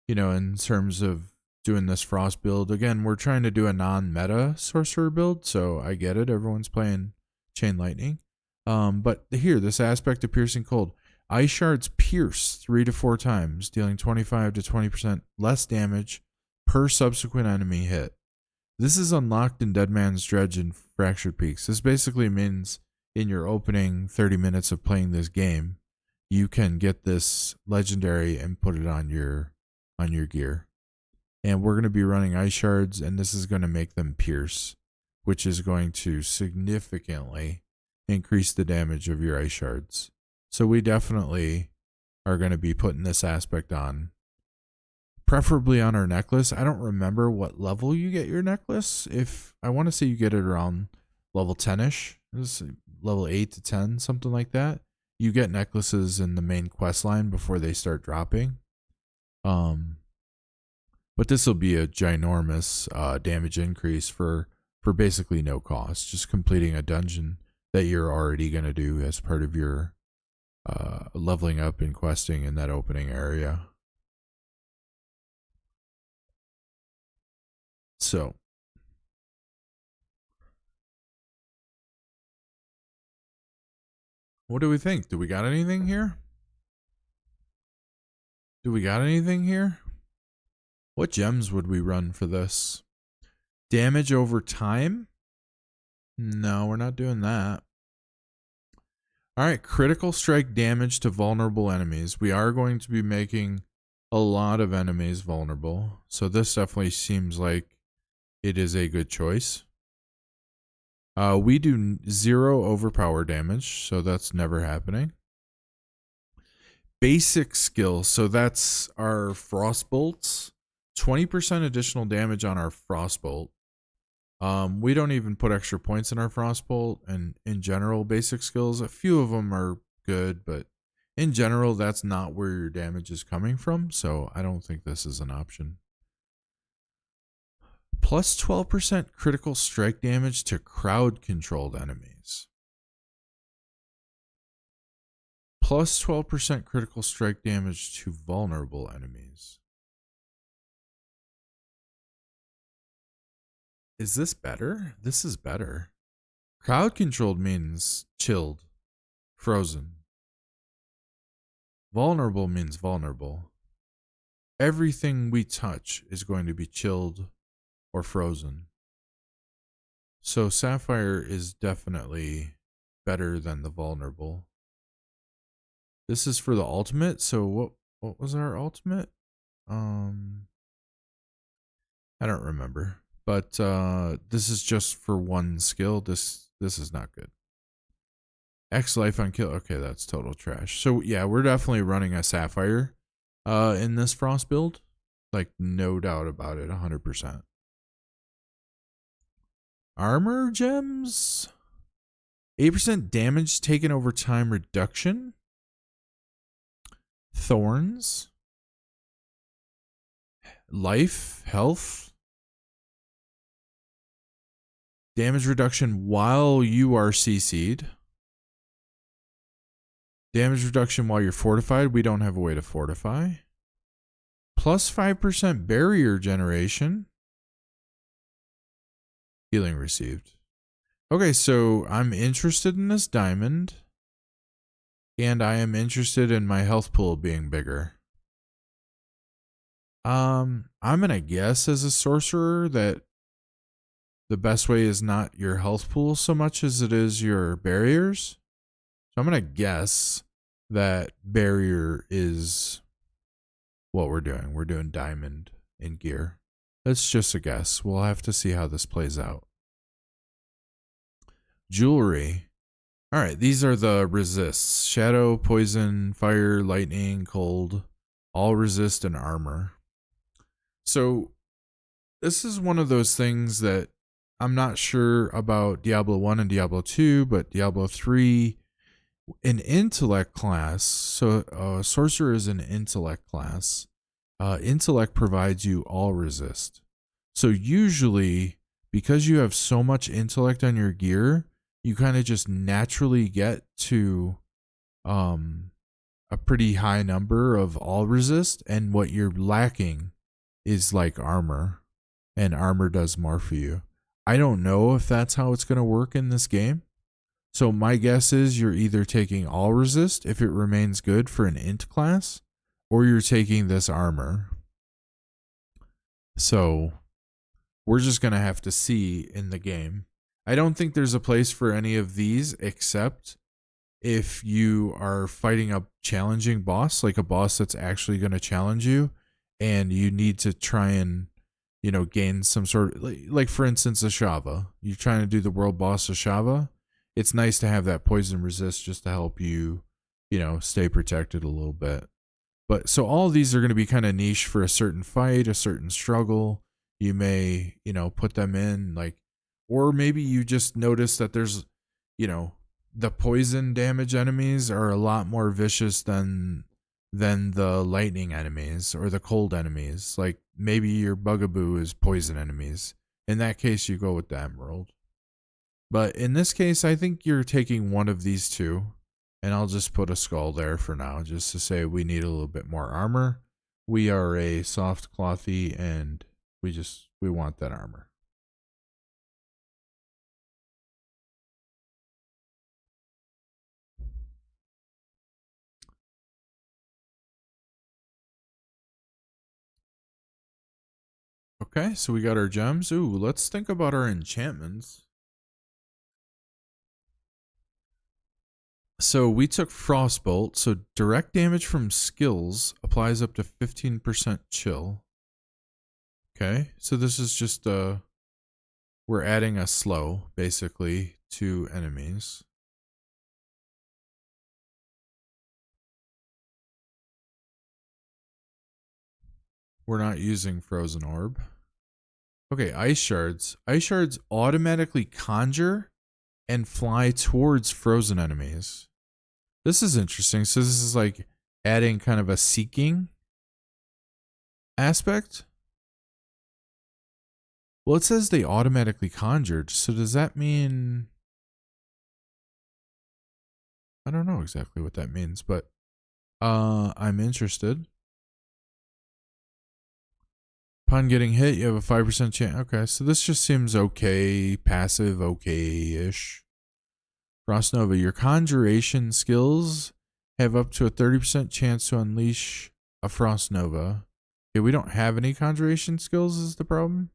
in terms of doing this Frost build. Again, we're trying to do a non-meta sorcerer build, so I get it. Everyone's playing Chain Lightning. But here, this aspect of Piercing Cold. Ice Shards pierce 3 to 4 times, dealing 25 to 20% less damage per subsequent enemy hit. This is unlocked in Dead Man's Dredge and Fractured Peaks. This basically means in your opening 30 minutes of playing this game, you can get this legendary and put it on your gear. And we're going to be running Ice Shards, and this is going to make them pierce, which is going to significantly increase the damage of your Ice Shards. So we definitely are going to be putting this aspect on, preferably on our necklace. I don't remember what level you get your necklace. I want to say you get it around level 10-ish, level 8 to 10, something like that. You get necklaces in the main quest line before they start dropping. But this will be a ginormous damage increase for basically no cost, just completing a dungeon that you're already going to do as part of your leveling up and questing in that opening area. So what do we think? Do we got anything here? What gems would we run for this? Damage over time? No, we're not doing that. All right, critical strike damage to vulnerable enemies. We are going to be making a lot of enemies vulnerable, so this definitely seems like it is a good choice. We do 0 overpower damage, so that's never happening. Basic skill, so that's our frost bolts. 20% additional damage on our frostbolt. We don't even put extra points in our frostbolt, and in general, basic skills, a few of them are good, but in general, that's not where your damage is coming from, so I don't think this is an option. Plus 12% critical strike damage to crowd-controlled enemies. Plus 12% critical strike damage to vulnerable enemies. Is this better? This is better. Crowd controlled means chilled, frozen. Vulnerable means vulnerable. Everything we touch is going to be chilled or frozen. So Sapphire is definitely better than the vulnerable. This is for the ultimate. So what was our ultimate? I don't remember. But this is just for one skill. This is not good. X life on kill. Okay, that's total trash. So yeah, we're definitely running a Sapphire in this Frost build. Like no doubt about it, 100%. Armor gems? 8% damage taken over time reduction. Thorns. Life, health. Damage reduction while you are CC'd. Damage reduction while you're fortified. We don't have a way to fortify. Plus 5% barrier generation. Healing received. Okay, so I'm interested in this diamond. And I am interested in my health pool being bigger. I'm gonna guess as a sorcerer that the best way is not your health pool so much as it is your barriers. So I'm gonna guess that barrier is what we're doing. We're doing diamond in gear. That's just a guess. We'll have to see how this plays out. Jewelry. All right, these are the resists. Shadow, poison, fire, lightning, cold. All resist and armor. So this is one of those things that I'm not sure about Diablo 1 and Diablo 2, but Diablo 3, an intellect class. So sorcerer is an intellect class. Intellect provides you all resist. So usually, because you have so much intellect on your gear, you kind of just naturally get to a pretty high number of all resist, and what you're lacking is like armor, and armor does more for you. I don't know if that's how it's going to work in this game. So my guess is you're either taking all resist if it remains good for an int class, or you're taking this armor. So we're just going to have to see in the game. I don't think there's a place for any of these except if you are fighting a challenging boss, like a boss that's actually going to challenge you, and you need to try and, gain some sort of, like for instance, Ashava. You're trying to do the world boss Ashava. It's nice to have that poison resist just to help you, stay protected a little bit. But so all of these are going to be kind of niche for a certain fight, a certain struggle. You may, put them in or maybe you just notice that there's, the poison damage enemies are a lot more vicious than the lightning enemies or the cold enemies. Like maybe your bugaboo is poison enemies. In that case, you go with the emerald. But in this case, I think you're taking one of these two, and I'll just put a skull there for now, just to say we need a little bit more armor. We are a soft clothy, and we want that armor. Okay, so we got our gems. Ooh, let's think about our enchantments. So we took Frostbolt. So direct damage from skills applies up to 15% chill. Okay, so this is just we're adding a slow basically to enemies. We're not using Frozen Orb. Okay, Ice Shards. Ice Shards automatically conjure and fly towards frozen enemies. This is interesting. So this is like adding kind of a seeking aspect. Well, it says they automatically conjured. So does that mean... I don't know exactly what that means, but I'm interested. Upon getting hit, you have a 5% chance. Okay, so this just seems okay, passive, okay-ish. Frost Nova, your conjuration skills have up to a 30% chance to unleash a Frost Nova. Okay, we don't have any conjuration skills is the problem.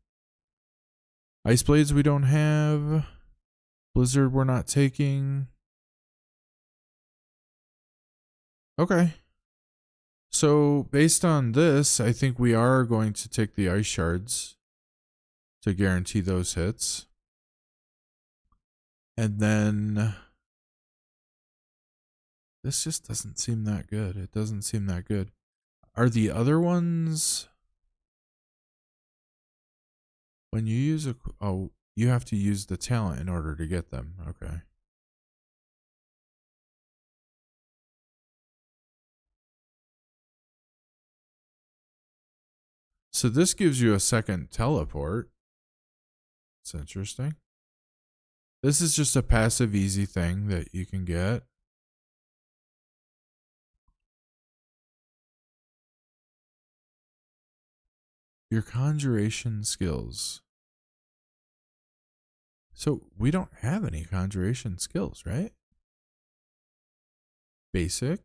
Ice Blades we don't have. Blizzard we're not taking. Okay. So based on this, I think we are going to take the Ice Shards to guarantee those hits. And then this just doesn't seem that good. It doesn't seem that good. Are the other ones... When you use a... Oh, you have to use the talent in order to get them. Okay. So this gives you a second teleport. It's interesting. This is just a passive easy thing that you can get. Your conjuration skills. So we don't have any conjuration skills, right? Basic.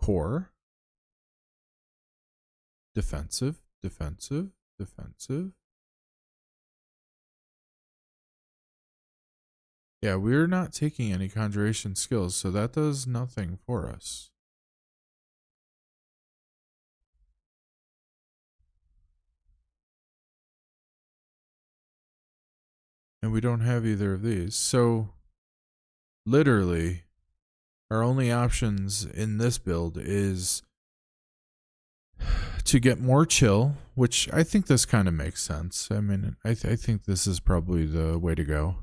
Core. Defensive. Defensive. Defensive. Yeah, we're not taking any conjuration skills, so that does nothing for us. And we don't have either of these. So, literally, our only options in this build is to get more chill, which I think this kind of makes sense. I mean, I think this is probably the way to go.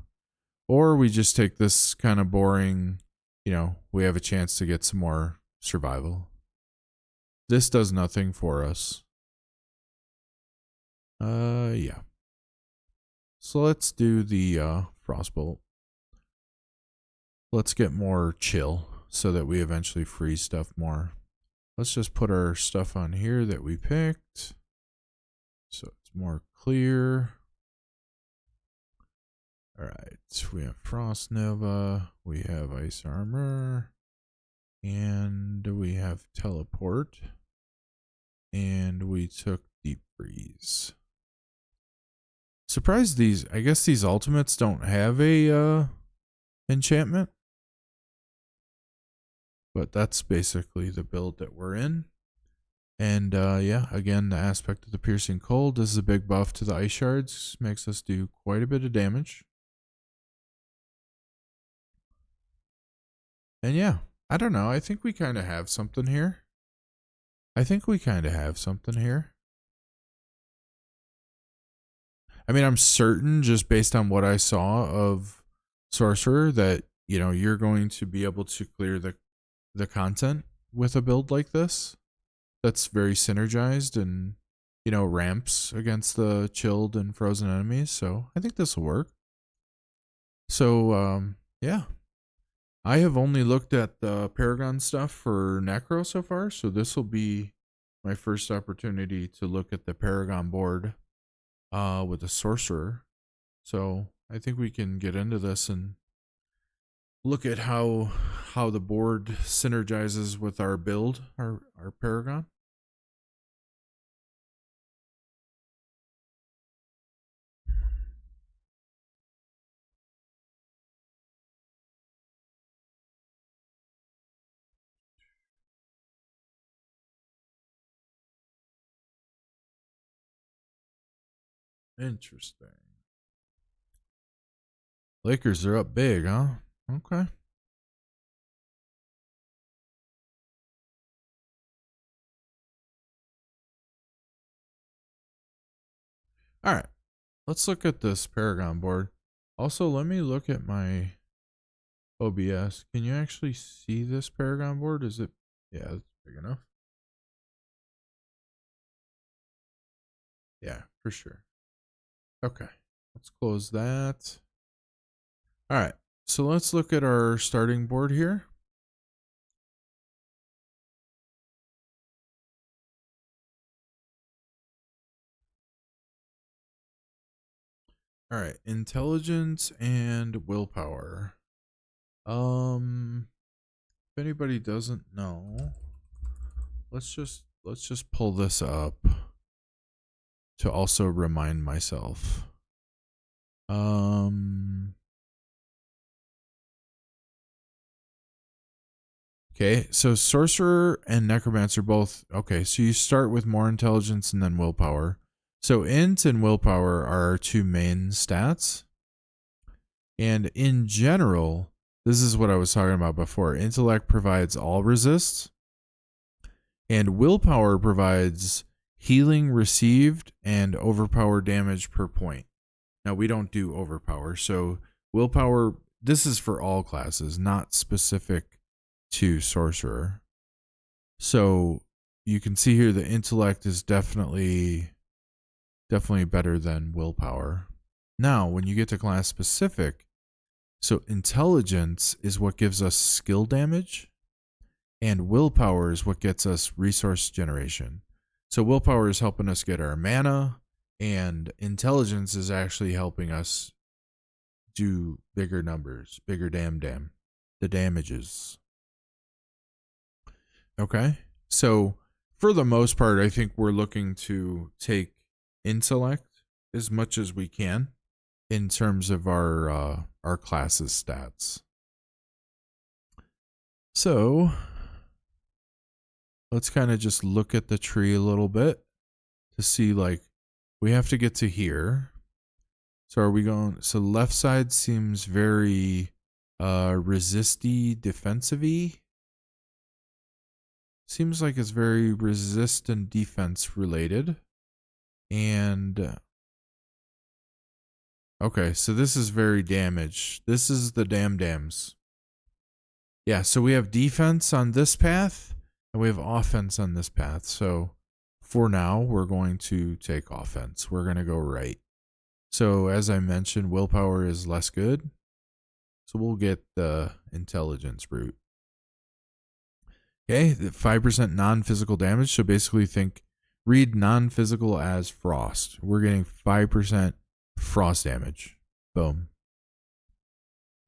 Or we just take this kind of boring, you know, we have a chance to get some more survival. This does nothing for us. Yeah. So let's do the frostbolt. Let's get more chill so that we eventually freeze stuff more. Let's just put our stuff on here that we picked, so it's more clear. All right, we have Frost Nova, we have Ice Armor, and we have Teleport, and we took Deep Freeze. Surprised these, I guess these ultimates don't have a enchantment, but that's basically the build that we're in. And yeah, again, the aspect of the Piercing Cold. This is a big buff to the Ice Shards, makes us do quite a bit of damage. And yeah, I don't know. I think we kind of have something here. I mean, I'm certain just based on what I saw of Sorcerer that, you know, you're going to be able to clear the content with a build like this. That's very synergized and, you know, ramps against the chilled and frozen enemies. So I think this will work. So, yeah. I have only looked at the Paragon stuff for Necro so far, so this will be my first opportunity to look at the Paragon board with the Sorcerer. So I think we can get into this and look at how the board synergizes with our build, our Paragon. Interesting. Lakers are up big, huh? Okay. All right. Let's look at this Paragon board. Also, let me look at my OBS. Can you actually see this Paragon board? Is it? Yeah, it's big enough. Yeah, for sure. Okay. Let's close that. All right. So let's look at our starting board here. All right, intelligence and willpower. If anybody doesn't know, let's just pull this up. to also remind myself. Okay, so sorcerer and necromancer both. Okay, so you start with more intelligence and then willpower. So int and willpower are our two main stats. And in general, this is what I was talking about before. Intellect provides all resists, and willpower provides healing received and overpower damage per point. Now, we don't do overpower, so willpower, this is for all classes, not specific to sorcerer. So you can see here the intellect is definitely better than willpower. Now, when you get to class specific, so intelligence is what gives us skill damage, and willpower is what gets us resource generation. So willpower is helping us get our mana, and intelligence is actually helping us do bigger numbers, bigger the damages. Okay, so for the most part, I think we're looking to take intellect as much as we can in terms of our classes stats. So let's kind of just look at the tree a little bit to see, like, we have to get to here. So are we going, so left side seems very resisty, defensive-y. Seems like it's very resist and defense related. And okay, so this is very damage. This is the dams. Yeah, so we have defense on this path and we have offense on this path. So for now, we're going to take offense. We're going to go right. So as I mentioned, willpower is less good. So we'll get the intelligence route. Okay, 5% non-physical damage. So basically read non-physical as frost. We're getting 5% frost damage. Boom.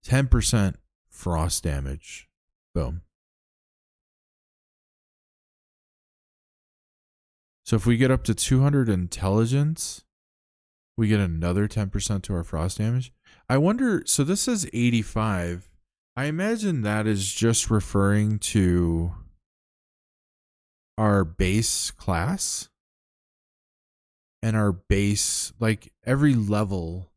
10% frost damage. Boom. So if we get up to 200 intelligence, we get another 10% to our frost damage. I wonder, so this is 85. I imagine that is just referring to our base class and our base, like every level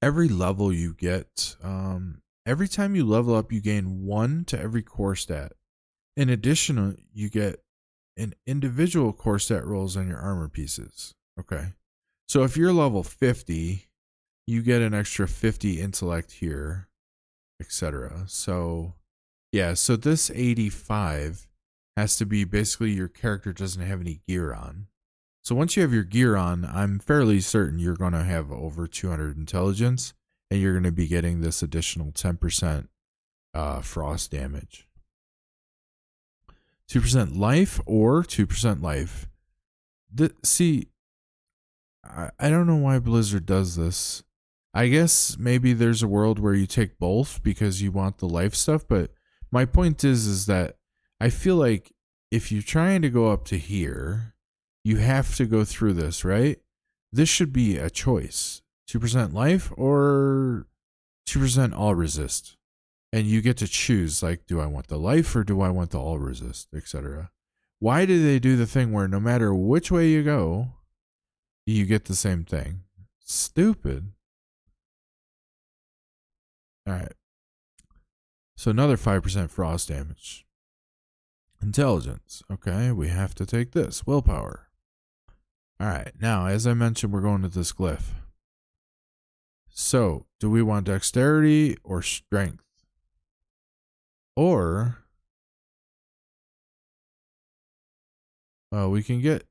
you get, every time you level up, you gain 1 to every core stat. In addition, you get an individual core stat rolls on your armor pieces. Okay. So if you're level 50, you get an extra 50 intellect here, etc. So yeah, so this 85 has to be basically your character doesn't have any gear on. So once you have your gear on, I'm fairly certain you're going to have over 200 intelligence, and you're going to be getting this additional 10% frost damage. 2% life or 2% life. See, I don't know why Blizzard does this. I guess maybe there's a world where you take both because you want the life stuff, but my point is that I feel like if you're trying to go up to here, you have to go through this, right? This should be a choice. 2% life or 2% all resist. And you get to choose, like, do I want the life or do I want the all resist, etc. Why do they do the thing where no matter which way you go, you get the same thing? Stupid. All right. So another 5% frost damage. Intelligence. Okay, we have to take this. Willpower. All right. Now, as I mentioned, we're going to this glyph. So, do we want dexterity or strength? Or, well, we can get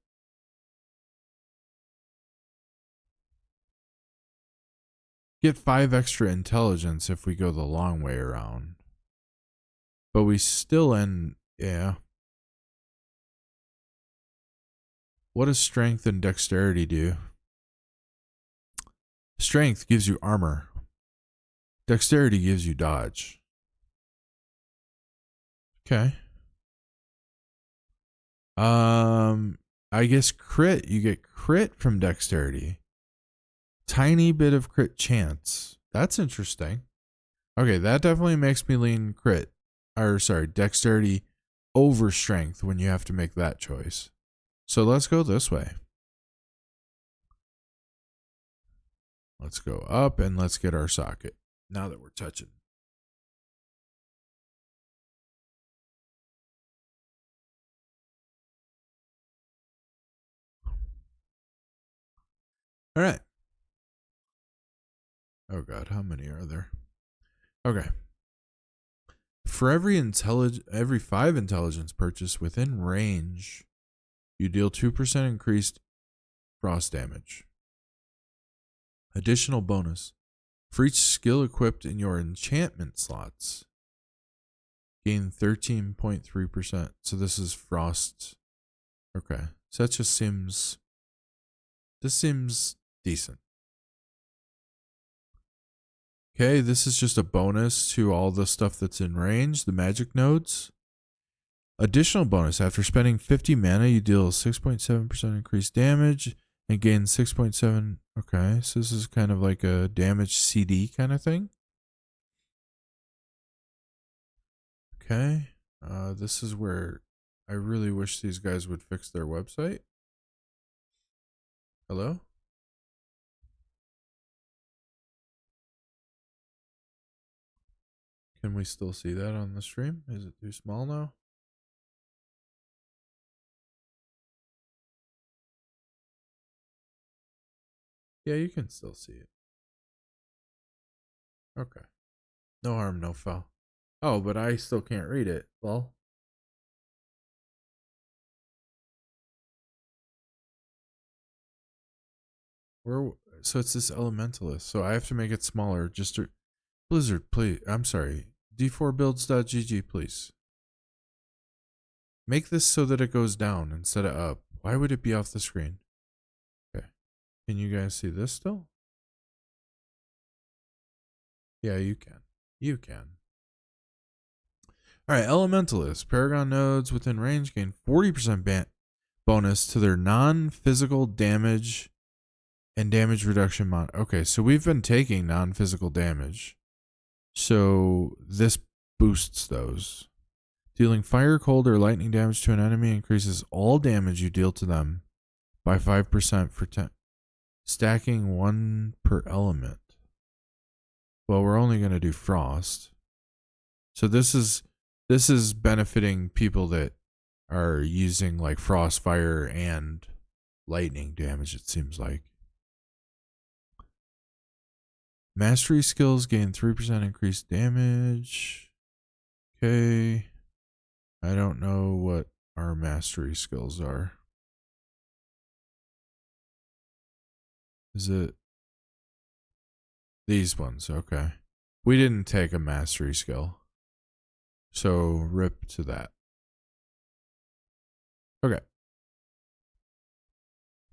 get 5 extra intelligence if we go the long way around. But we still end, yeah. What does strength and dexterity do? Strength gives you armor. Dexterity gives you dodge. Okay. I guess crit. You get crit from dexterity. Tiny bit of crit chance. That's interesting. Okay, that definitely makes me lean crit. Or sorry, dexterity over strength when you have to make that choice. So let's go this way. Let's go up and let's get our socket now that we're touching. All right. Oh God, how many are there? Okay. For every 5 intelligence purchase within range, you deal 2% increased frost damage. Additional bonus. For each skill equipped in your enchantment slots, gain 13.3%. So this is frost. Okay. So that just seems. This seems decent. Okay, this is just a bonus to all the stuff that's in range, the magic nodes. Additional bonus. After spending 50 mana, you deal 6.7% increased damage and gain 6.7. Okay, so this is kind of like a damage CD kind of thing. Okay, this is where I really wish these guys would fix their website. Hello? Can we still see that on the stream? Is it too small now? Yeah, you can still see it. Okay. No harm, no foul. Oh, but I still can't read it. Well, where? So it's this elementalist. So I have to make it smaller. Just to Blizzard, please. I'm sorry. d4builds.gg, please. Make this so that it goes down instead of up. Why would it be off the screen? Okay. Can you guys see this still? Yeah, you can. You can. All right, Elementalist. Paragon nodes within range gain 40% bonus to their non-physical damage and damage reduction mod. Okay, so we've been taking non-physical damage. So this boosts those. Dealing fire, cold, or lightning damage to an enemy increases all damage you deal to them by 5% for 10. Stacking 1 per element. Well, we're only going to do frost. So this is benefiting people that are using like frost, fire, and lightning damage, it seems like. Mastery skills gain 3% increased damage. Okay. I don't know what our mastery skills are. Is it these ones? Okay. We didn't take a mastery skill. So rip to that. Okay.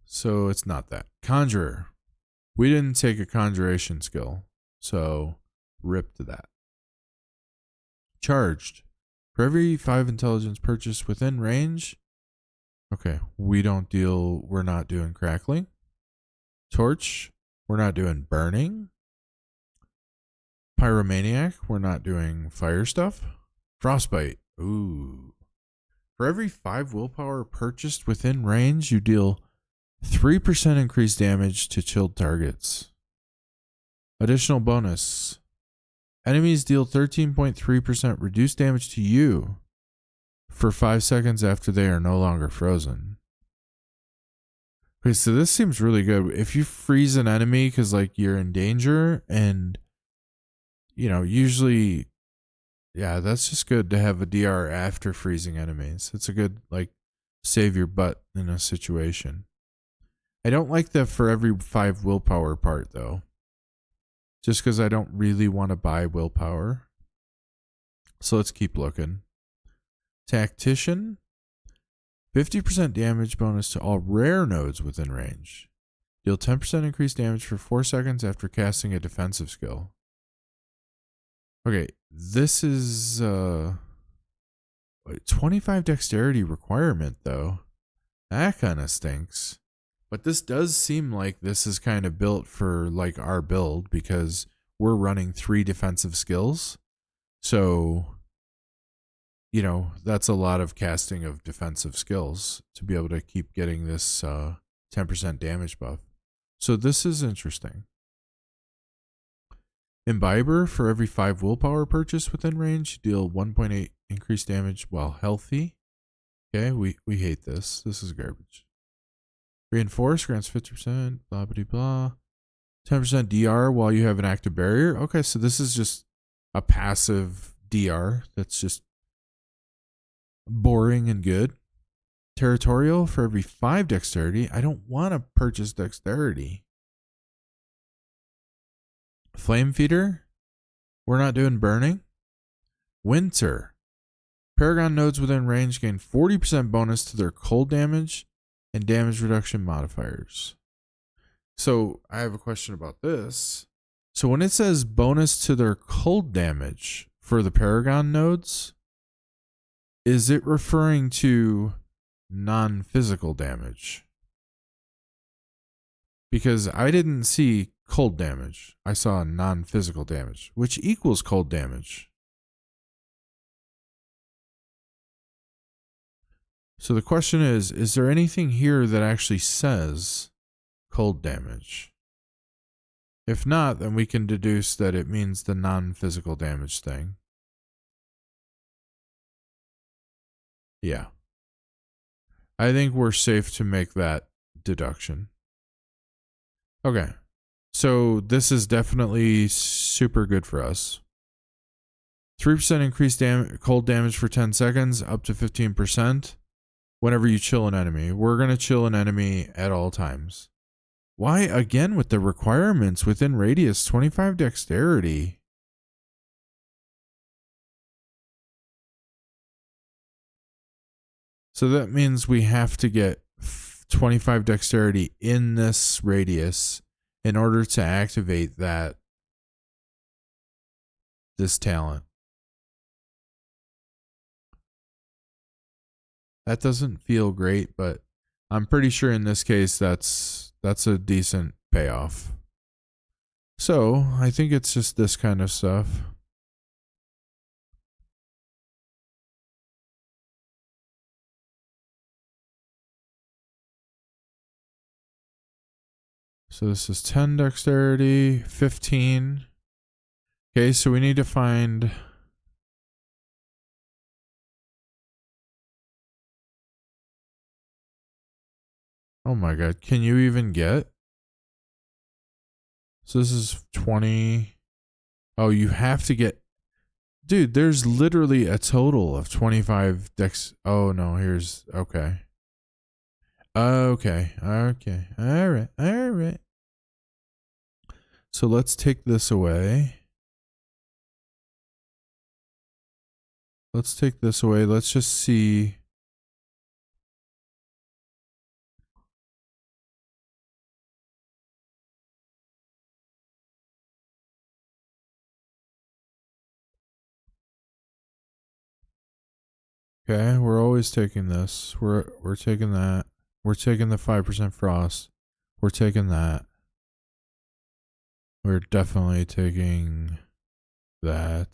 So it's not that. Conjurer. We didn't take a conjuration skill. So rip to that. Charged. For every 5 intelligence purchased within range. Okay. We're not doing crackling. Torch. We're not doing burning. Pyromaniac. We're not doing fire stuff. Frostbite. Ooh. For every 5 willpower purchased within range, you deal 3% increased damage to chilled targets. Additional bonus. Enemies deal 13.3% reduced damage to you for 5 seconds after they are no longer frozen. Okay, so this seems really good. If you freeze an enemy because like you're in danger and usually, yeah, that's just good to have a DR after freezing enemies. It's a good like save your butt in a situation. I don't like the for every 5 willpower part though. Just because I don't really want to buy willpower. So let's keep looking. Tactician. 50% damage bonus to all rare nodes within range. Deal 10% increased damage for 4 seconds after casting a defensive skill. Okay, this is 25 dexterity requirement though. That kind of stinks. But this does seem like this is kind of built for like our build because we're running 3 defensive skills. So, you know, that's a lot of casting of defensive skills to be able to keep getting this 10% damage buff. So this is interesting. Imbiber, for every 5 willpower purchase within range, deal 1.8 increased damage while healthy. Okay, we hate this. This is garbage. Reinforce grants 50%, blah, blah, blah. 10% DR while you have an active barrier. Okay, so this is just a passive DR that's just boring and good. Territorial, for every 5 dexterity. I don't want to purchase dexterity. Flame Feeder, we're not doing burning. Winter, Paragon nodes within range gain 40% bonus to their cold damage and damage reduction modifiers. So I have a question about this. So when it says bonus to their cold damage for the Paragon nodes, is it referring to non-physical damage? Because I didn't see cold damage. I saw non-physical damage, which equals cold damage. So the question is there anything here that actually says cold damage? If not, then we can deduce that it means the non-physical damage thing. Yeah. I think we're safe to make that deduction. Okay. So this is definitely super good for us. 3% increased cold damage for 10 seconds, up to 15%. Whenever you chill an enemy. We're going to chill an enemy at all times. Why, again, with the requirements within radius, 25 dexterity? So that means we have to get 25 dexterity in this radius in order to activate this talent. That doesn't feel great, but I'm pretty sure in this case that's a decent payoff. So I think it's just this kind of stuff. So this is 10 dexterity, 15. Okay, so we need to find... Oh my god, can you even get? So this is 20. Oh, you have to get... Dude, there's literally a total of 25 dex... Oh no, here's... Okay. Okay. Alright. So let's take this away. Let's just see... Okay, we're always taking this. We're taking that. We're taking the 5% frost. We're taking that. We're definitely taking that.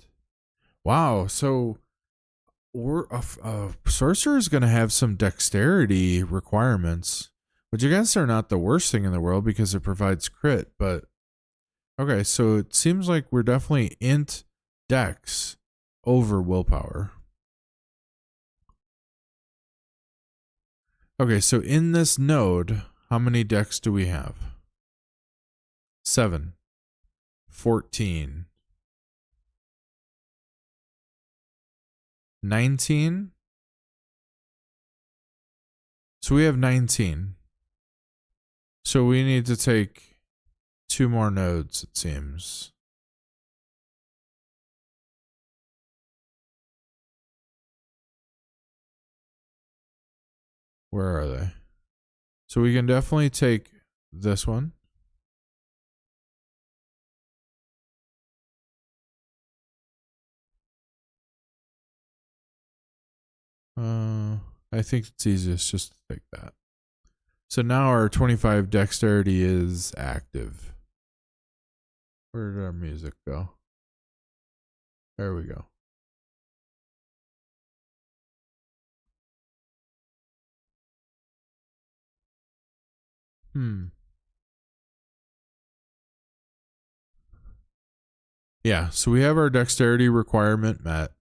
Wow, so we're a sorcerer is going to have some dexterity requirements, which I guess are not the worst thing in the world because it provides crit, but okay, so it seems like we're definitely int dex over willpower. Okay, so in this node, how many dex do we have? 7. 14. 19. So we have 19. So we need to take 2 more nodes, it seems. Where are they? So we can definitely take this one. I think it's easiest just to take that. So now our 25 dexterity is active. Where did our music go? There we go. Yeah, so we have our dexterity requirement met.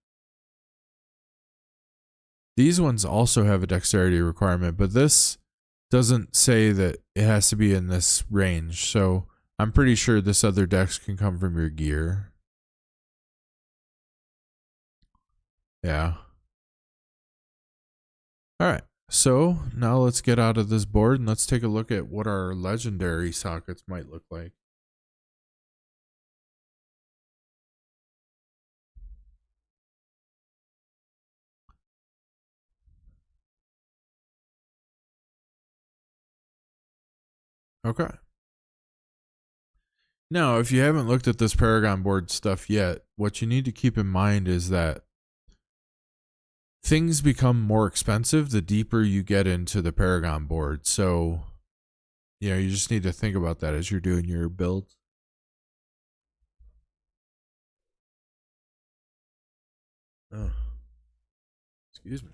These ones also have a dexterity requirement, but this doesn't say that it has to be in this range. So I'm pretty sure this other dex can come from your gear. Yeah. All right. So now let's get out of this board and let's take a look at what our legendary sockets might look like. Okay. Now, if you haven't looked at this Paragon board stuff yet, what you need to keep in mind is that things become more expensive the deeper you get into the Paragon board. So, you just need to think about that as you're doing your build. Oh, excuse me.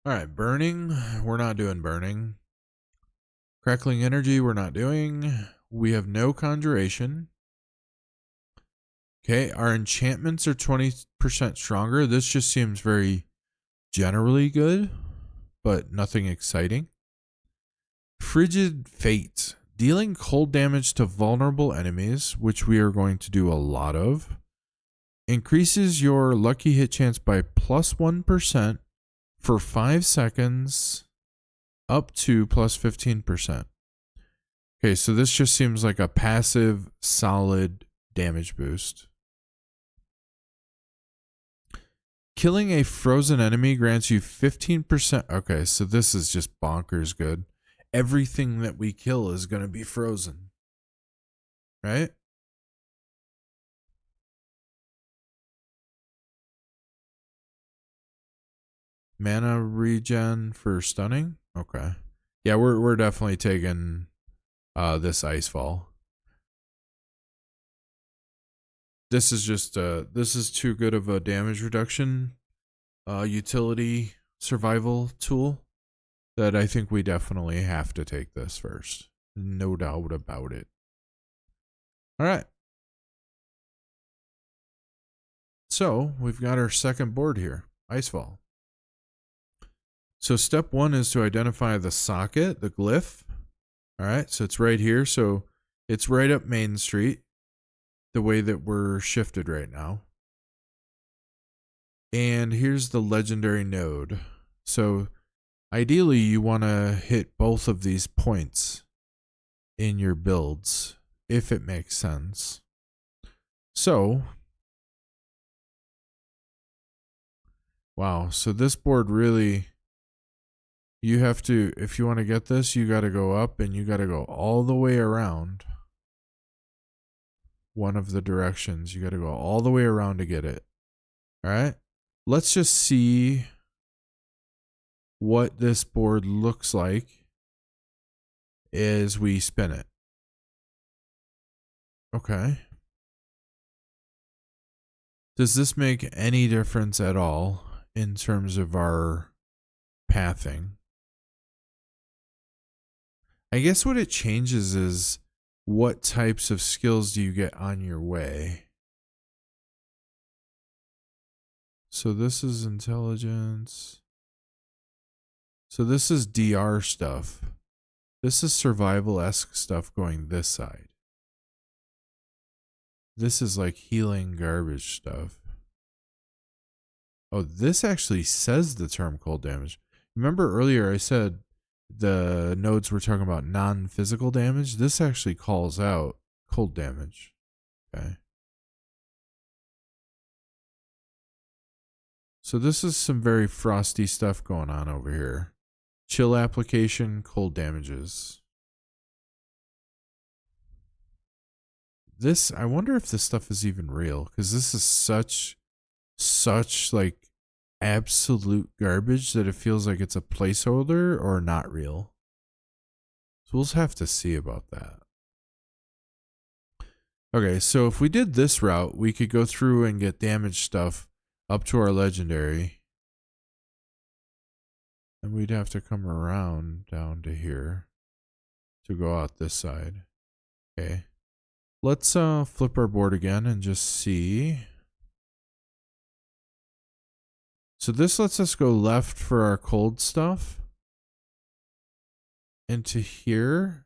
All right, burning. We're not doing burning. Crackling energy, we're not doing. We have no conjuration. Okay, our enchantments are 20% stronger. This just seems very generally good, but nothing exciting. Frigid Fate. Dealing cold damage to vulnerable enemies, which we are going to do a lot of. Increases your lucky hit chance by plus 1% for 5 seconds up to plus 15%. Okay, so this just seems like a passive, solid damage boost. Killing a frozen enemy grants you 15%. Okay, so this is just bonkers good. Everything that we kill is going to be frozen. Right? Mana regen for stunning? Okay. Yeah, we're definitely taking this Icefall. This is just this is too good of a damage reduction utility survival tool that I think we definitely have to take this first. No doubt about it. All right. So we've got our second board here, Icefall. So step 1 is to identify the socket, the glyph. All right, so it's right here. So it's right up Main Street, the way that we're shifted right now. And here's the legendary node. So ideally, you want to hit both of these points in your builds, if it makes sense. So, wow. So this board really, you have to, if you want to get this, you got to go up and you got to go all the way around one of the directions. You got to go all the way around to get it. All right. Let's just see what this board looks like as we spin it. Okay. Does this make any difference at all in terms of our pathing? I guess what it changes is what types of skills do you get on your way? So this is intelligence. So this is DR stuff. This is survival-esque stuff going this side. This is like healing garbage stuff. Oh, this actually says the term cold damage. Remember earlier I said the nodes were talking about non-physical damage? This actually calls out cold damage. Okay. So this is some very frosty stuff going on over here. Chill application, cold damages. this, I wonder if this stuff is even real, because this is such like absolute garbage that it feels like it's a placeholder or not real. So we'll just have to see about that. Okay, so if we did this route, we could go through and get damage stuff up to our legendary. And we'd have to come around down to here to go out this side. Okay. Let's flip our board again and just see. So this lets us go left for our cold stuff into here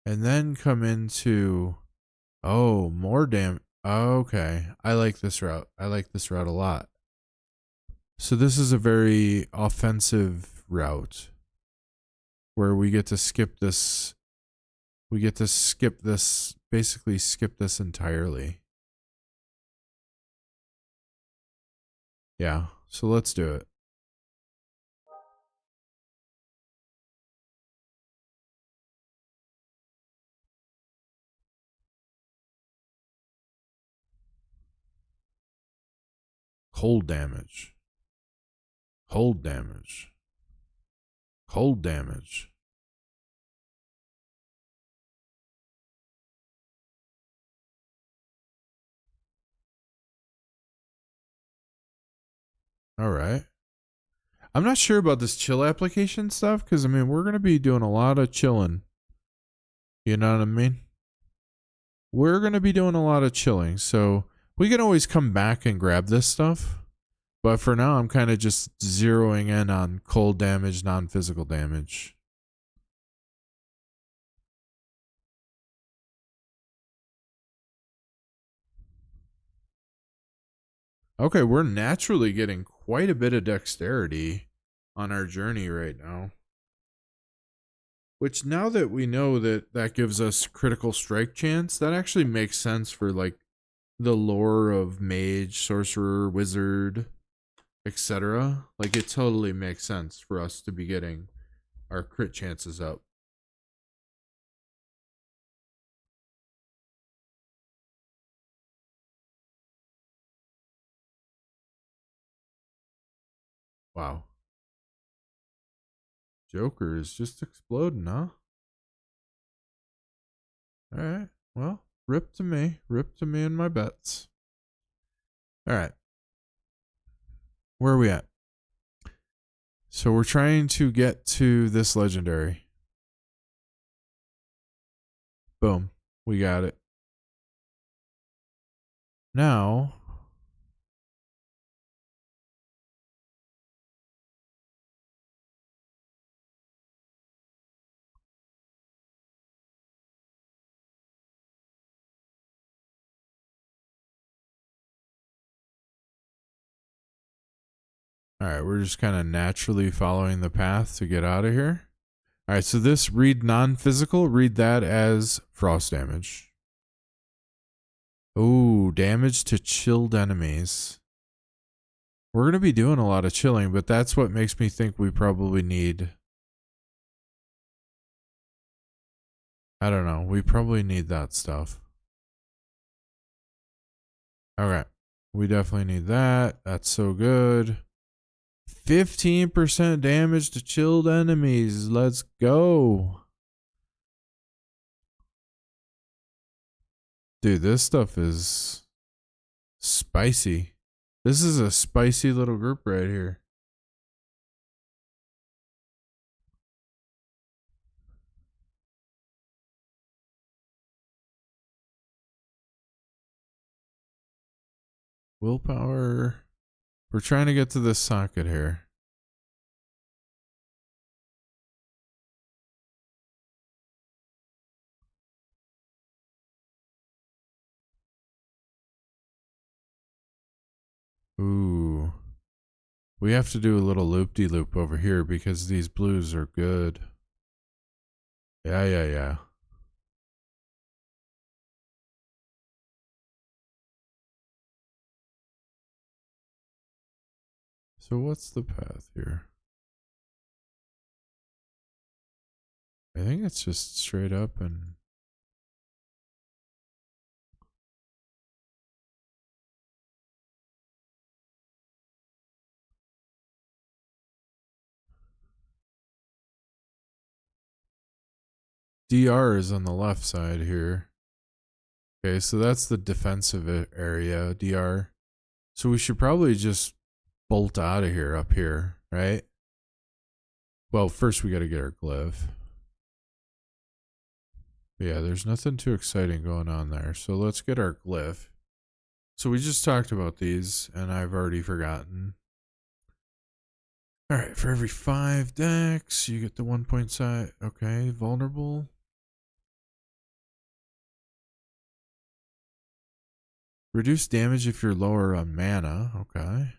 and then come into, oh, more damn. Okay. I like this route. I like this route a lot. So this is a very offensive route where we get to skip this. We get to skip this, basically skip this entirely. Yeah, so let's do it. Cold damage. Cold damage. Cold damage. All right. I'm not sure about this chill application stuff because, I mean, we're going to be doing a lot of chilling. You know what I mean? We're going to be doing a lot of chilling. So we can always come back and grab this stuff. But for now, I'm kind of just zeroing in on cold damage, non-physical damage. Okay, we're naturally getting quite a bit of dexterity on our journey right now. Which, now that we know that that gives us critical strike chance, that actually makes sense for like the lore of mage, sorcerer, wizard, etc. Like, it totally makes sense for us to be getting our crit chances up. Wow. Joker is just exploding, huh? Alright. Well, rip to me. Rip to me and my bets. Alright. Where are we at? So we're trying to get to this legendary. Boom. We got it. Now, all right, we're just kind of naturally following the path to get out of here. All right, so this read non-physical, read that as frost damage. Oh, damage to chilled enemies. We're going to be doing a lot of chilling, but that's what makes me think we probably need, I don't know, we probably need that stuff. Okay, we definitely need that. That's so good. 15% damage to chilled enemies. Let's go. Dude, this stuff is spicy. This is a spicy little group right here. Willpower. We're trying to get to this socket here. Ooh. We have to do a little loop-de-loop over here because these blues are good. Yeah. So what's the path here? I think it's just straight up and... DR is on the left side here. Okay, so that's the defensive area, DR. So we should probably just bolt out of here up here, right? Well, first we got to get our glyph. But yeah, there's nothing too exciting going on there. So let's get our glyph. So we just talked about these, and I've already forgotten. All right, for every 5 decks, you get the 1 point side. Okay, vulnerable. Reduce damage if you're lower on mana. Okay.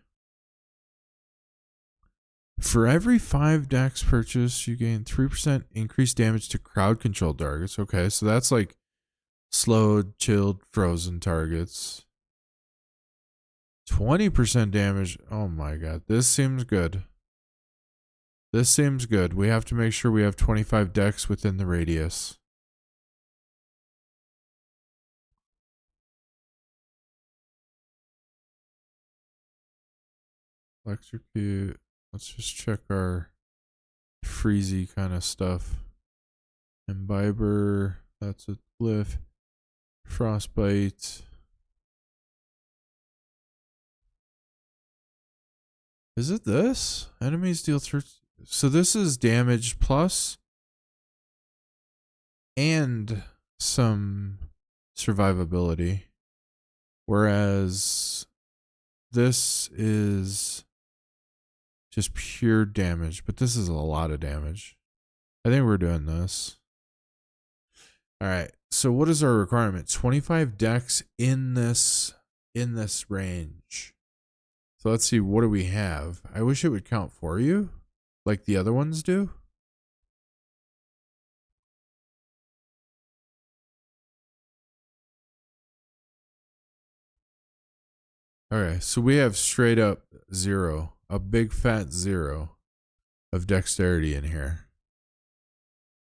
For every 5 decks purchased, you gain 3% increased damage to crowd control targets. Okay, so that's like slowed, chilled, frozen targets. 20% damage. Oh my god, this seems good. This seems good. We have to make sure we have 25 decks within the radius. Electrocute. Let's just check our freezy kind of stuff. Imbiber. That's a glyph. Frostbite. Is it this? Enemies deal through. So this is damage plus and some survivability. Whereas this is just pure damage, but this is a lot of damage. I think we're doing this. All right. So what is our requirement? 25 decks in this range. So let's see, what do we have? I wish it would count for you like the other ones do. Okay, so we have straight up 0, a big fat 0 of dexterity in here.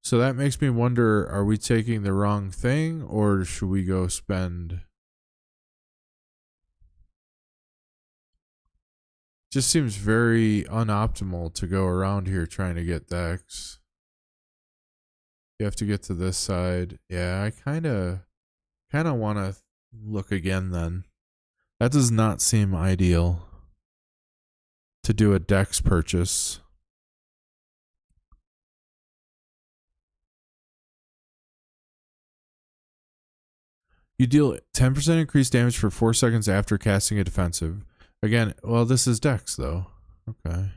So that makes me wonder, are we taking the wrong thing, or should we go spend? Just seems very unoptimal to go around here trying to get dex. You have to get to this side. Yeah, I kind of want to look again then. That does not seem ideal to do a dex purchase. You deal 10% increased damage for 4 seconds after casting a defensive. Again, well, this is dex though. Okay.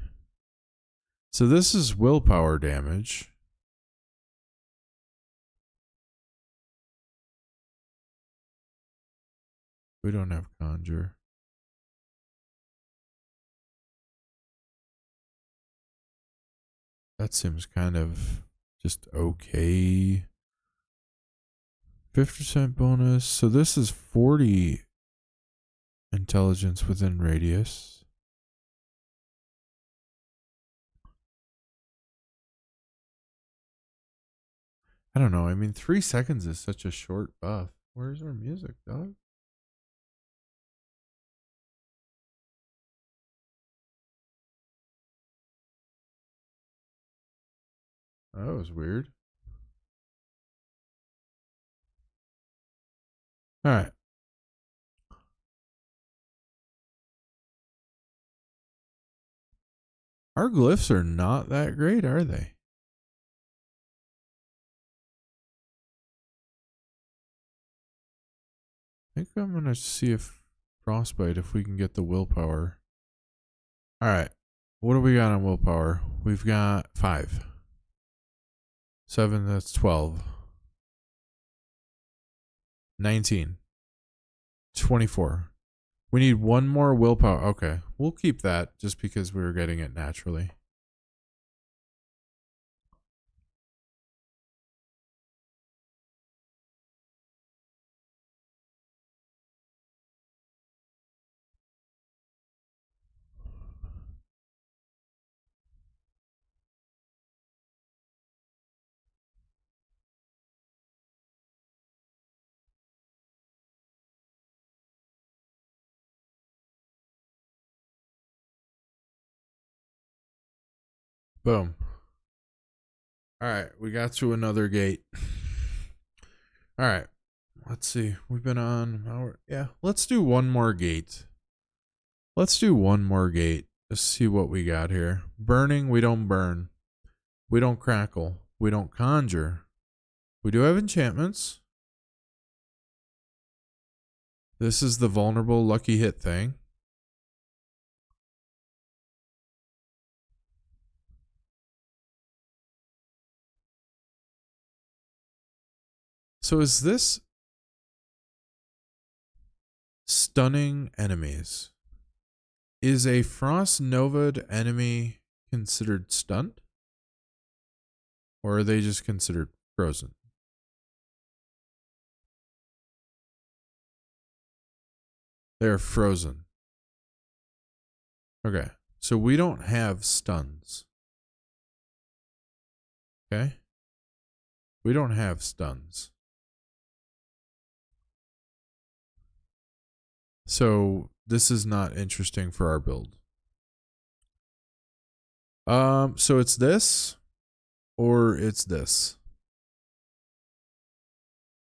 So this is willpower damage. We don't have conjure. That seems kind of just okay. 50% bonus. So this is 40 intelligence within radius. I don't know. I mean, 3 seconds is such a short buff. Where's our music, dog? That was weird. All right. Our glyphs are not that great, are they? I think I'm going to see if frostbite, if we can get the willpower. All right. What do we got on willpower? We've got 5. 7, that's 12. 19. 24. We need 1 more willpower. Okay. We'll keep that just because we were getting it naturally. Boom. All right, we got to another gate. All right, let's see. We've been on an hour. Yeah, let's do one more gate. Let's do one more gate. Let's see what we got here. Burning, we don't burn. We don't crackle. We don't conjure. We do have enchantments. This is the vulnerable lucky hit thing. So is this stunning enemies? Is a frost novaed enemy considered stunned? Or are they just considered frozen? They're frozen. Okay. So we don't have stuns. Okay. We don't have stuns. So this is not interesting for our build. So it's this or it's this.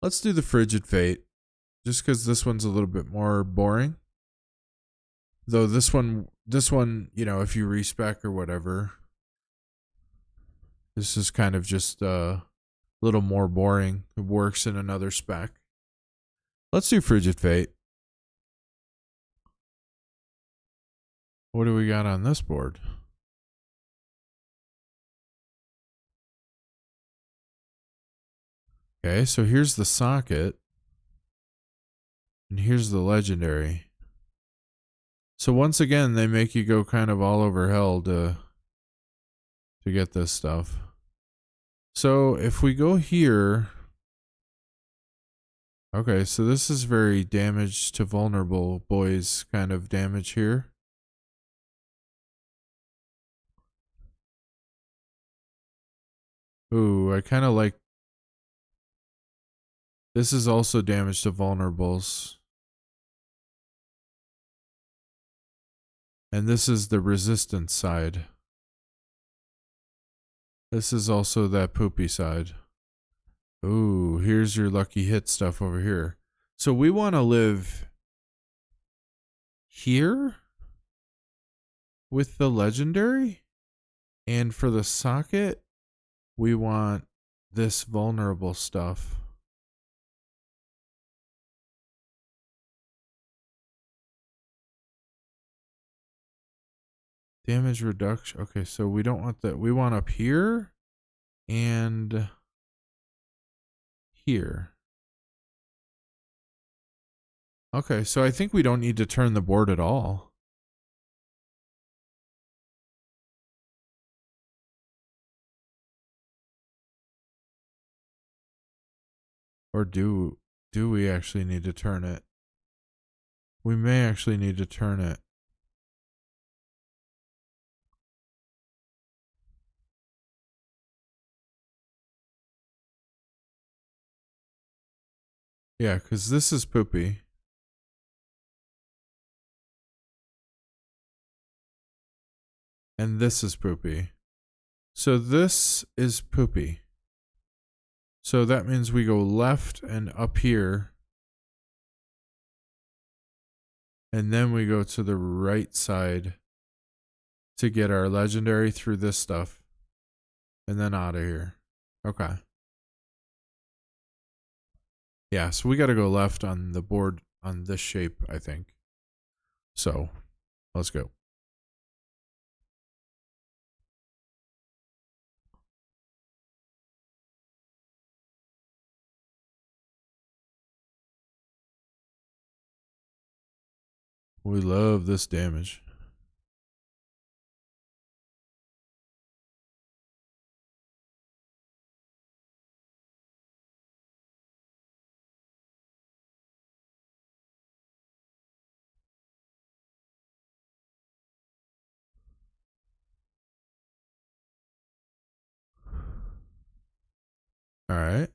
Let's do the frigid fate just because this one's a little bit more boring. Though this one, you know, if you respec or whatever, this is kind of just a little more boring. It works in another spec. Let's do frigid fate. What do we got on this board? Okay, so here's the socket. And here's the legendary. So once again, they make you go kind of all over hell to get this stuff. So if we go here, okay, so this is very damage to vulnerable boys kind of damage here. Ooh, I kind of like, this is also damage to vulnerables. And this is the resistance side. This is also that poopy side. Ooh, here's your lucky hit stuff over here. So we want to live here with the legendary. And for the socket, we want this vulnerable stuff. Damage reduction. Okay, so we don't want that. We want up here and here. Okay, so I think we don't need to turn the board at all. Or do we actually need to turn it? We may actually need to turn it. Yeah, because this is poopy. And this is poopy. So this is poopy. So that means we go left and up here. And then we go to the right side to get our legendary through this stuff. And then out of here. Okay. Yeah, so we got to go left on the board on this shape, I think. So, let's go. We love this damage. All right.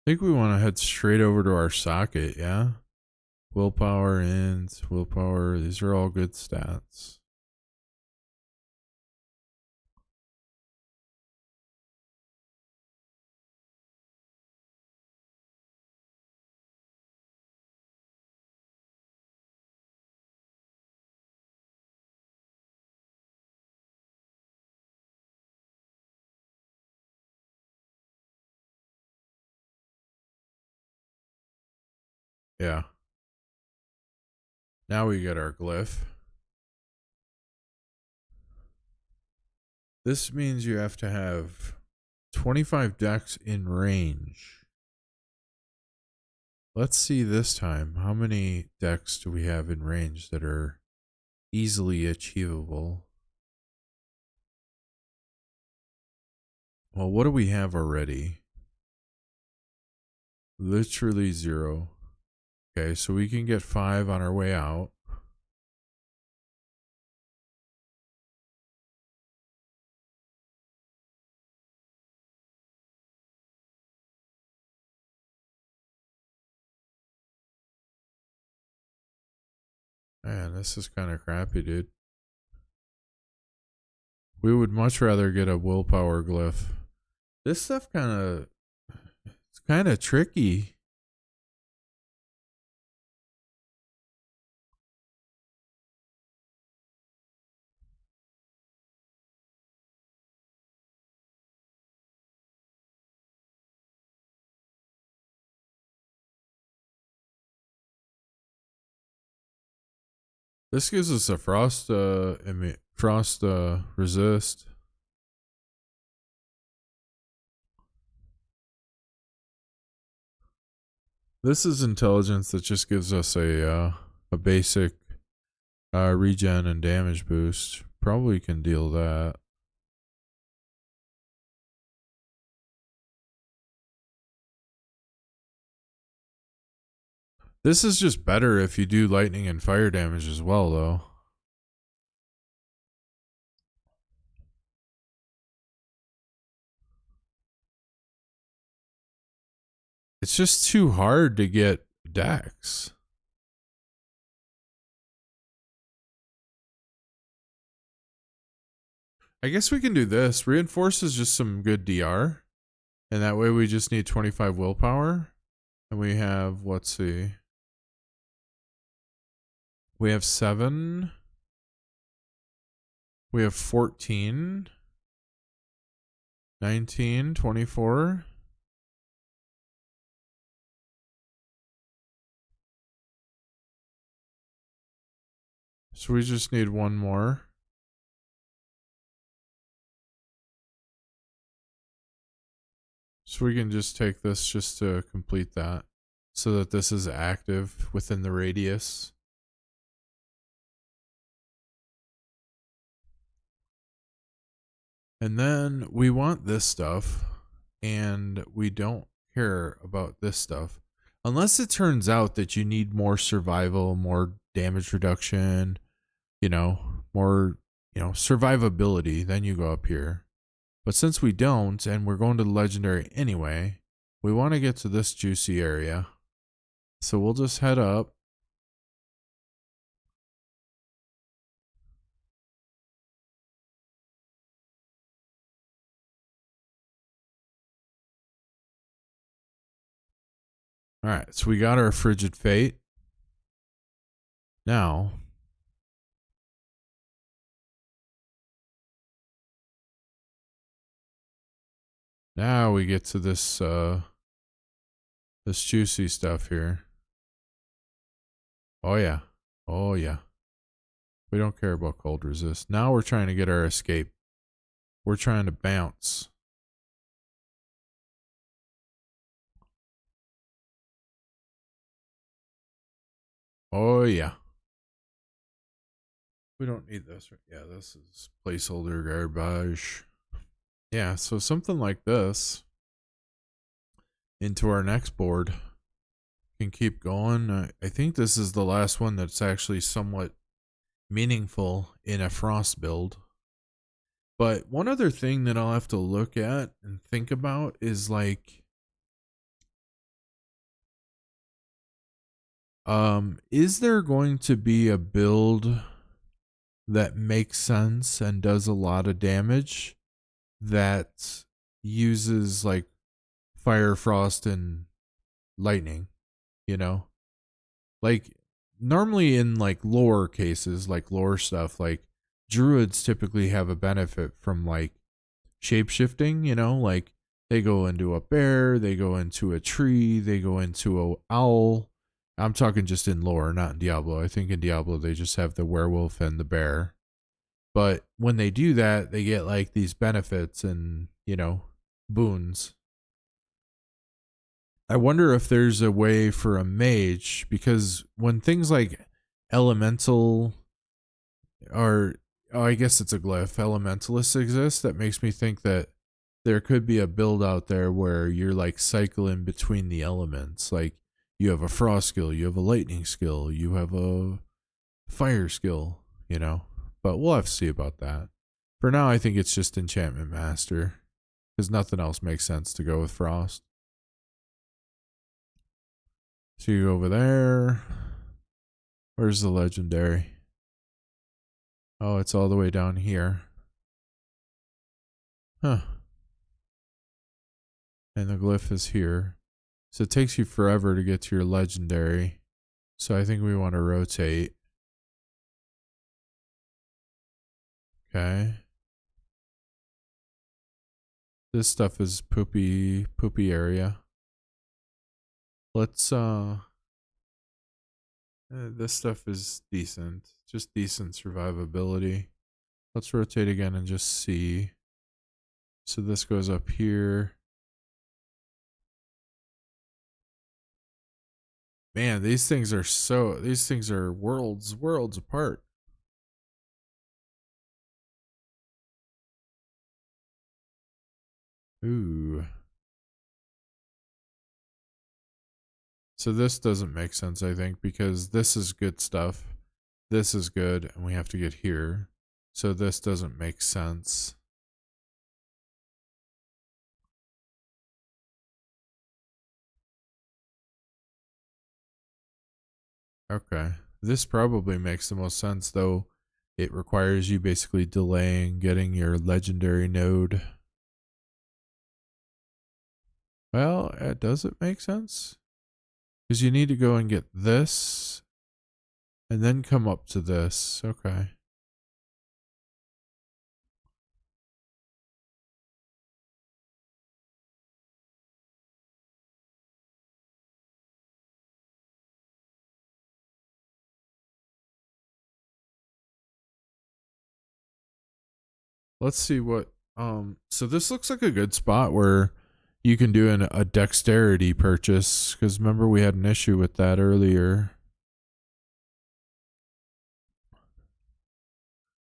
I think we want to head straight over to our socket, yeah? Willpower, int, willpower. These are all good stats. Yeah. Now we get our glyph. This means you have to have 25 decks in range. Let's see this time. How many decks do we have in range that are easily achievable? Well, what do we have already? Literally 0. Okay, so we can get 5 on our way out. Man, this is kind of crappy, dude. We would much rather get a willpower glyph. This stuff it's kind of tricky. This gives us a frost resist. This is intelligence that just gives us a basic regen and damage boost. Probably can deal that. This is just better if you do lightning and fire damage as well, though. It's just too hard to get decks. I guess we can do this. Reinforce is just some good DR. And that way we just need 25 willpower. And we have, let's see. We have 7. We have 14. 19, 24. So we just need one more. So we can just take this just to complete that. So that this is active within the radius. And then we want this stuff. And we don't care about this stuff. Unless it turns out that you need more survival, more damage reduction, more, survivability, then you go up here. But since we don't, and we're going to the legendary anyway, we want to get to this juicy area. So we'll just head up. All right, so we got our frigid fate. Now we get to this this juicy stuff here. Oh yeah. Oh yeah. We don't care about cold resist. Now we're trying to get our escape. We're trying to bounce. Oh yeah. We don't need this. Yeah, this is placeholder garbage. Yeah, so something like this into our next board can keep going. I think this is the last one that's actually somewhat meaningful in a frost build. But one other thing that I'll have to look at and think about is like, is there going to be a build that makes sense and does a lot of damage that uses like fire, frost, and lightning, like normally in like lore cases, like lore stuff, like druids typically have a benefit from like shape shifting, like they go into a bear, they go into a tree, they go into a owl, I'm talking just in lore, not in Diablo. I think in Diablo they just have the werewolf and the bear. But when they do that, they get like these benefits and, boons. I wonder if there's a way for a mage, because when things like elemental are, oh, I guess it's a glyph, elementalists exist, that makes me think that there could be a build out there where you're like cycling between the elements. Like you have a frost skill, you have a lightning skill, you have a fire skill, But we'll have to see about that. For now, I think it's just enchantment master, because nothing else makes sense to go with frost. So you go over there. Where's the legendary? Oh, it's all the way down here. Huh. And the glyph is here. So it takes you forever to get to your legendary. So I think we want to rotate. Okay. This stuff is poopy area. Let's this stuff is decent. Just decent survivability. Let's rotate again and just see. So this goes up here. Man, these things are worlds apart. Ooh. So this doesn't make sense, I think, because this is good stuff. This is good, and we have to get here. So this doesn't make sense. Okay. This probably makes the most sense, though. It requires you basically delaying getting your legendary node. Well, does it make sense? Because you need to go and get this and then come up to this. Okay. Let's see what so this looks like a good spot where you can do a dexterity purchase, because remember we had an issue with that earlier.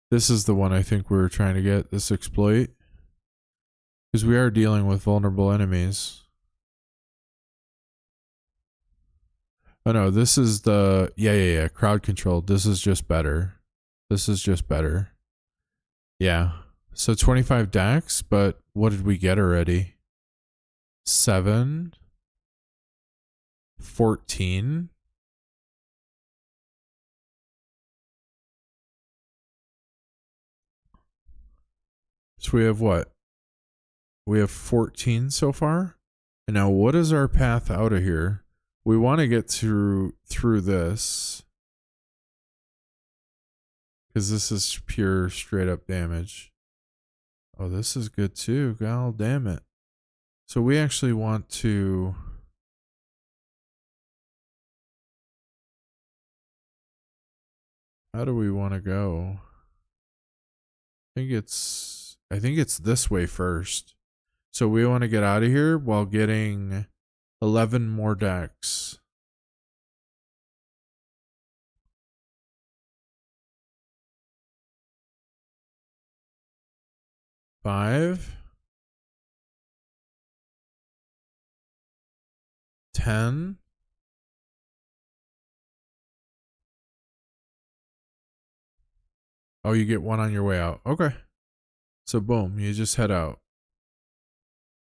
This is the one I think we were trying to get, this exploit, because we are dealing with vulnerable enemies. Oh no, this is the yeah, crowd control. This is just better. This is just better. Yeah. So 25 dex, but what did we get already? 7, 14. So we have what? We have 14 so far. And now what is our path out of here? We want to get through this, because this is pure straight up damage. Oh, this is good too. God damn it. So we actually want to... How do we want to go? I think it's this way first. So we want to get out of here while getting 11 more decks. Five, 10. Oh, you get one on your way out. Okay. So boom, you just head out.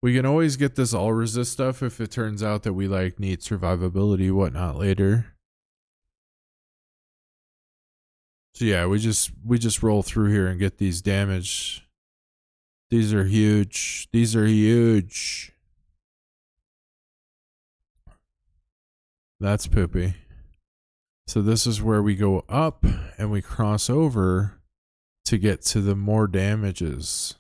We can always get this all resist stuff if it turns out that we like need survivability, whatnot later. So yeah, we just roll through here and get these damage. These are huge. These are huge. That's poopy. So this is where we go up and we cross over to get to the more damages.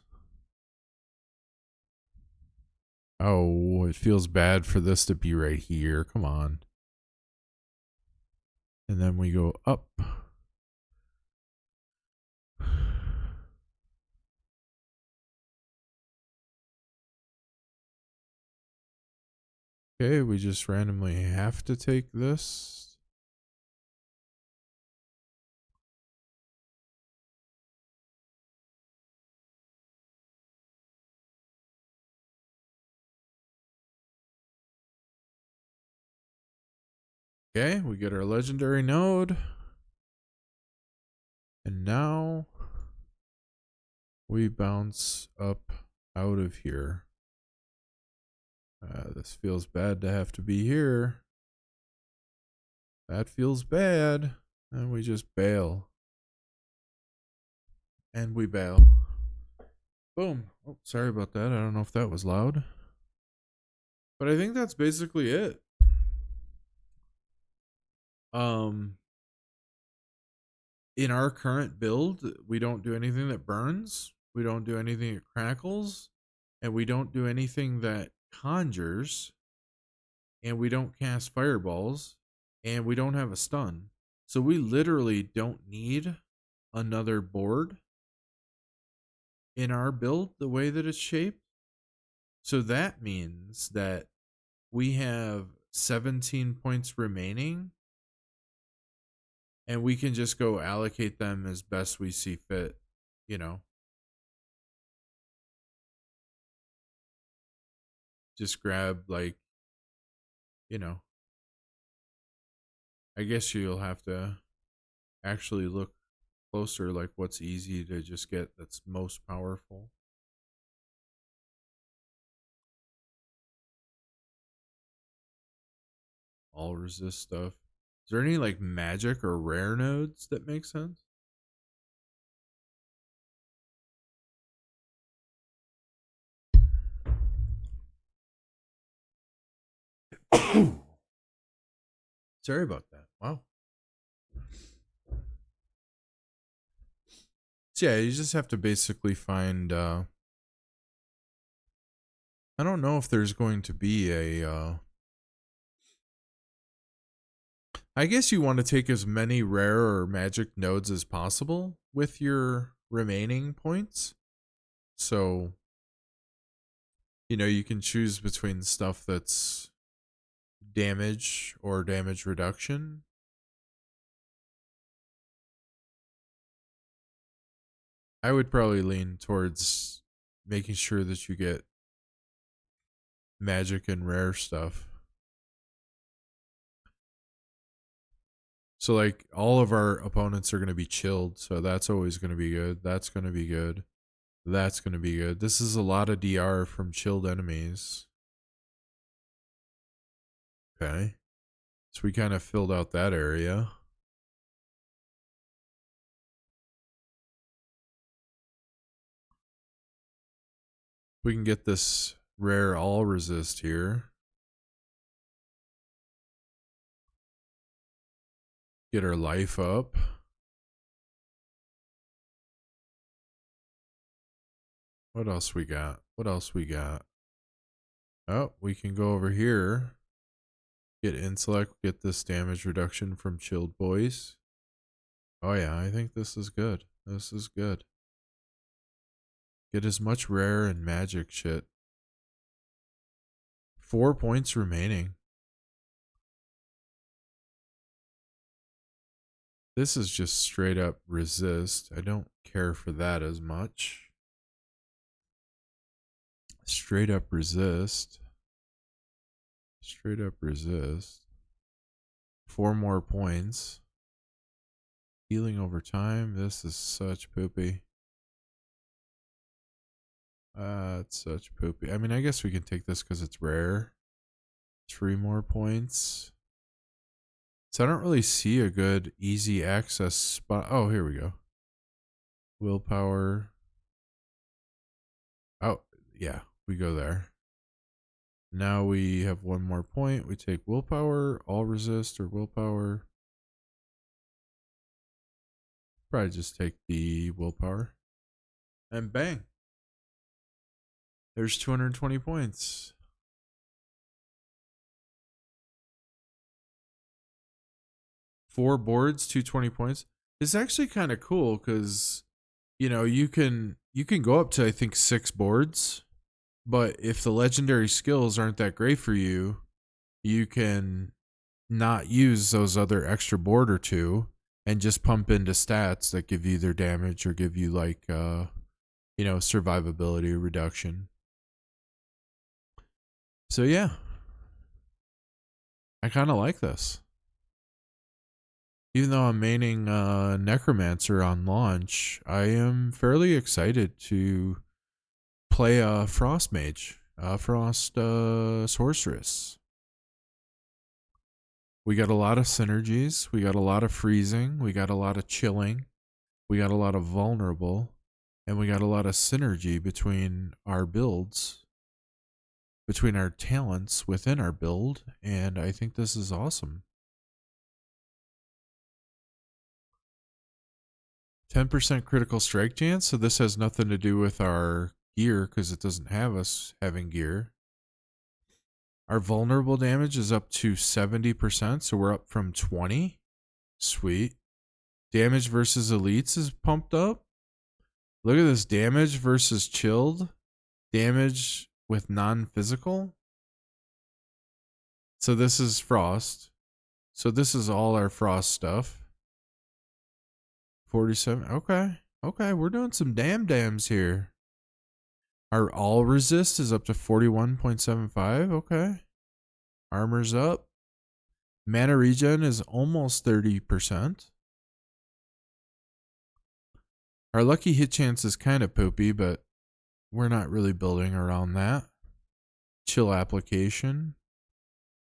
Oh, it feels bad for this to be right here. Come on. And then we go up. Okay, we just randomly have to take this. Okay, we get our legendary node. And now we bounce up out of here. This feels bad to have to be here. That feels bad. And we just bail. And we bail. Boom. Oh, sorry about that. I don't know if that was loud. But I think that's basically it. In our current build, we don't do anything that burns. We don't do anything that crackles. And we don't do anything that conjures. And we don't cast fireballs. And we don't have a stun. So we literally don't need another board in our build the way that it's shaped. So that means that we have 17 points remaining and we can just go allocate them as best we see fit, you know. Just grab, like, you know, I guess you'll have to actually look closer, like what's easy to just get that's most powerful. All resist stuff. Is there any like magic or rare nodes that make sense? Sorry about that. Wow. So yeah, you just have to basically find I don't know if there's going to be a I guess you want to take as many rare or magic nodes as possible with your remaining points. So, you know, you can choose between stuff that's damage or damage reduction. I would probably lean towards making sure that you get magic and rare stuff. So, like, all of our opponents are going to be chilled. So, that's always going to be good. That's going to be good. That's going to be good. This is a lot of DR from chilled enemies. Okay. So we kind of filled out that area. We can get this rare all resist here. Get our life up. What else we got? What else we got? Oh, we can go over here. Get intellect, get this damage reduction from chilled boys. Oh yeah, I think this is good. This is good. Get as much rare and magic shit. 4 points remaining. This is just straight up resist. I don't care for that as much. Straight up resist. Straight up resist. 4 more points. Healing over time. This is such poopy. It's such poopy. I mean, I guess we can take this because it's rare. 3 more points. So I don't really see a good easy access spot. Oh, here we go. Willpower. Oh, yeah, we go there. Now we have 1 more point. We take willpower, all resist, or willpower. Probably just take the willpower. And bang. There's 220 points. 4 boards, 220 points. It's actually kind of cool because, you know, you can go up to, I think, 6 boards. But if the legendary skills aren't that great for you, you can not use those other extra board or two and just pump into stats that give you either damage or give you like you know, survivability reduction. So yeah, I kind of like this. Even though I'm maining Necromancer on launch, I am fairly excited to play a Frost Mage, Frost Sorceress. We got a lot of synergies. We got a lot of freezing. We got a lot of chilling. We got a lot of vulnerable. And we got a lot of synergy between our builds, between our talents within our build. And I think this is awesome. 10% critical strike chance. So this has nothing to do with our gear because it doesn't have us having gear. Our vulnerable damage is up to 70%. So we're up from 20. Sweet. Damage versus elites is pumped up. Look at this. Damage versus chilled. Damage with non-physical. So this is frost. So this is all our frost stuff. 47. Okay. Okay, we're doing some dams here. Our all resist is up to 41.75. Okay. Armor's up. Mana regen is almost 30%. Our lucky hit chance is kind of poopy, but we're not really building around that. Chill application.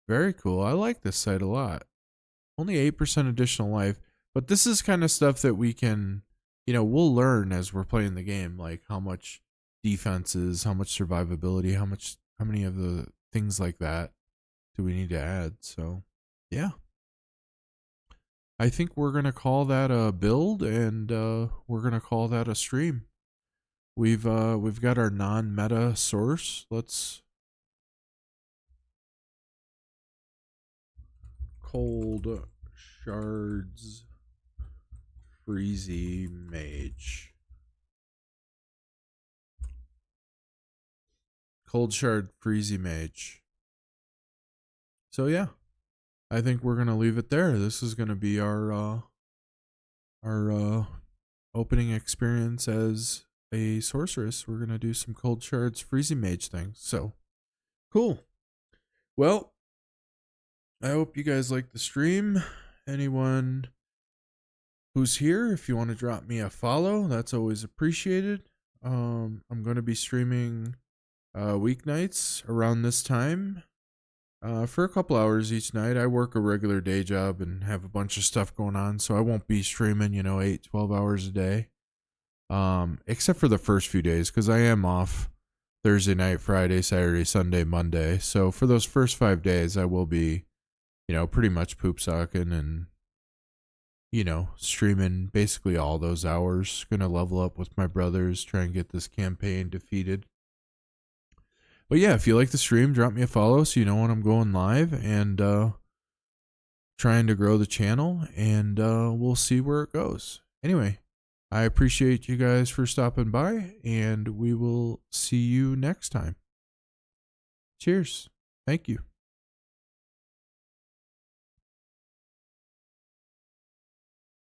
Very cool. I like this site a lot. Only 8% additional life. But this is kind of stuff that we can, you know, we'll learn as we're playing the game, like how much defenses, how much survivability, how many of the things like that do we need to add. So, yeah. I think we're going to call that a build and we're going to call that a stream. We've got our non-meta source. Let's cold shards freezy mage. Cold shard freezy mage. So yeah, I think we're gonna leave it there. This is gonna be our opening experience as a sorceress. We're gonna do some cold shards freezy mage things. So cool. Well, I hope you guys like the stream. Anyone who's here, if you want to drop me a follow, that's always appreciated. I'm going to be streaming weeknights around this time for a couple hours each night. I work a regular day job and have a bunch of stuff going on, so I won't be streaming, 8-12 hours a day, except for the first few days because I am off Thursday night, Friday, Saturday, Sunday, Monday. So for those first 5 days, I will be, pretty much poop socking and streaming basically all those hours. Gonna level up with my brothers, try and get this campaign defeated. But yeah, if you like the stream, drop me a follow so you know when I'm going live and trying to grow the channel, and we'll see where it goes. Anyway, I appreciate you guys for stopping by, and we will see you next time. Cheers. Thank you.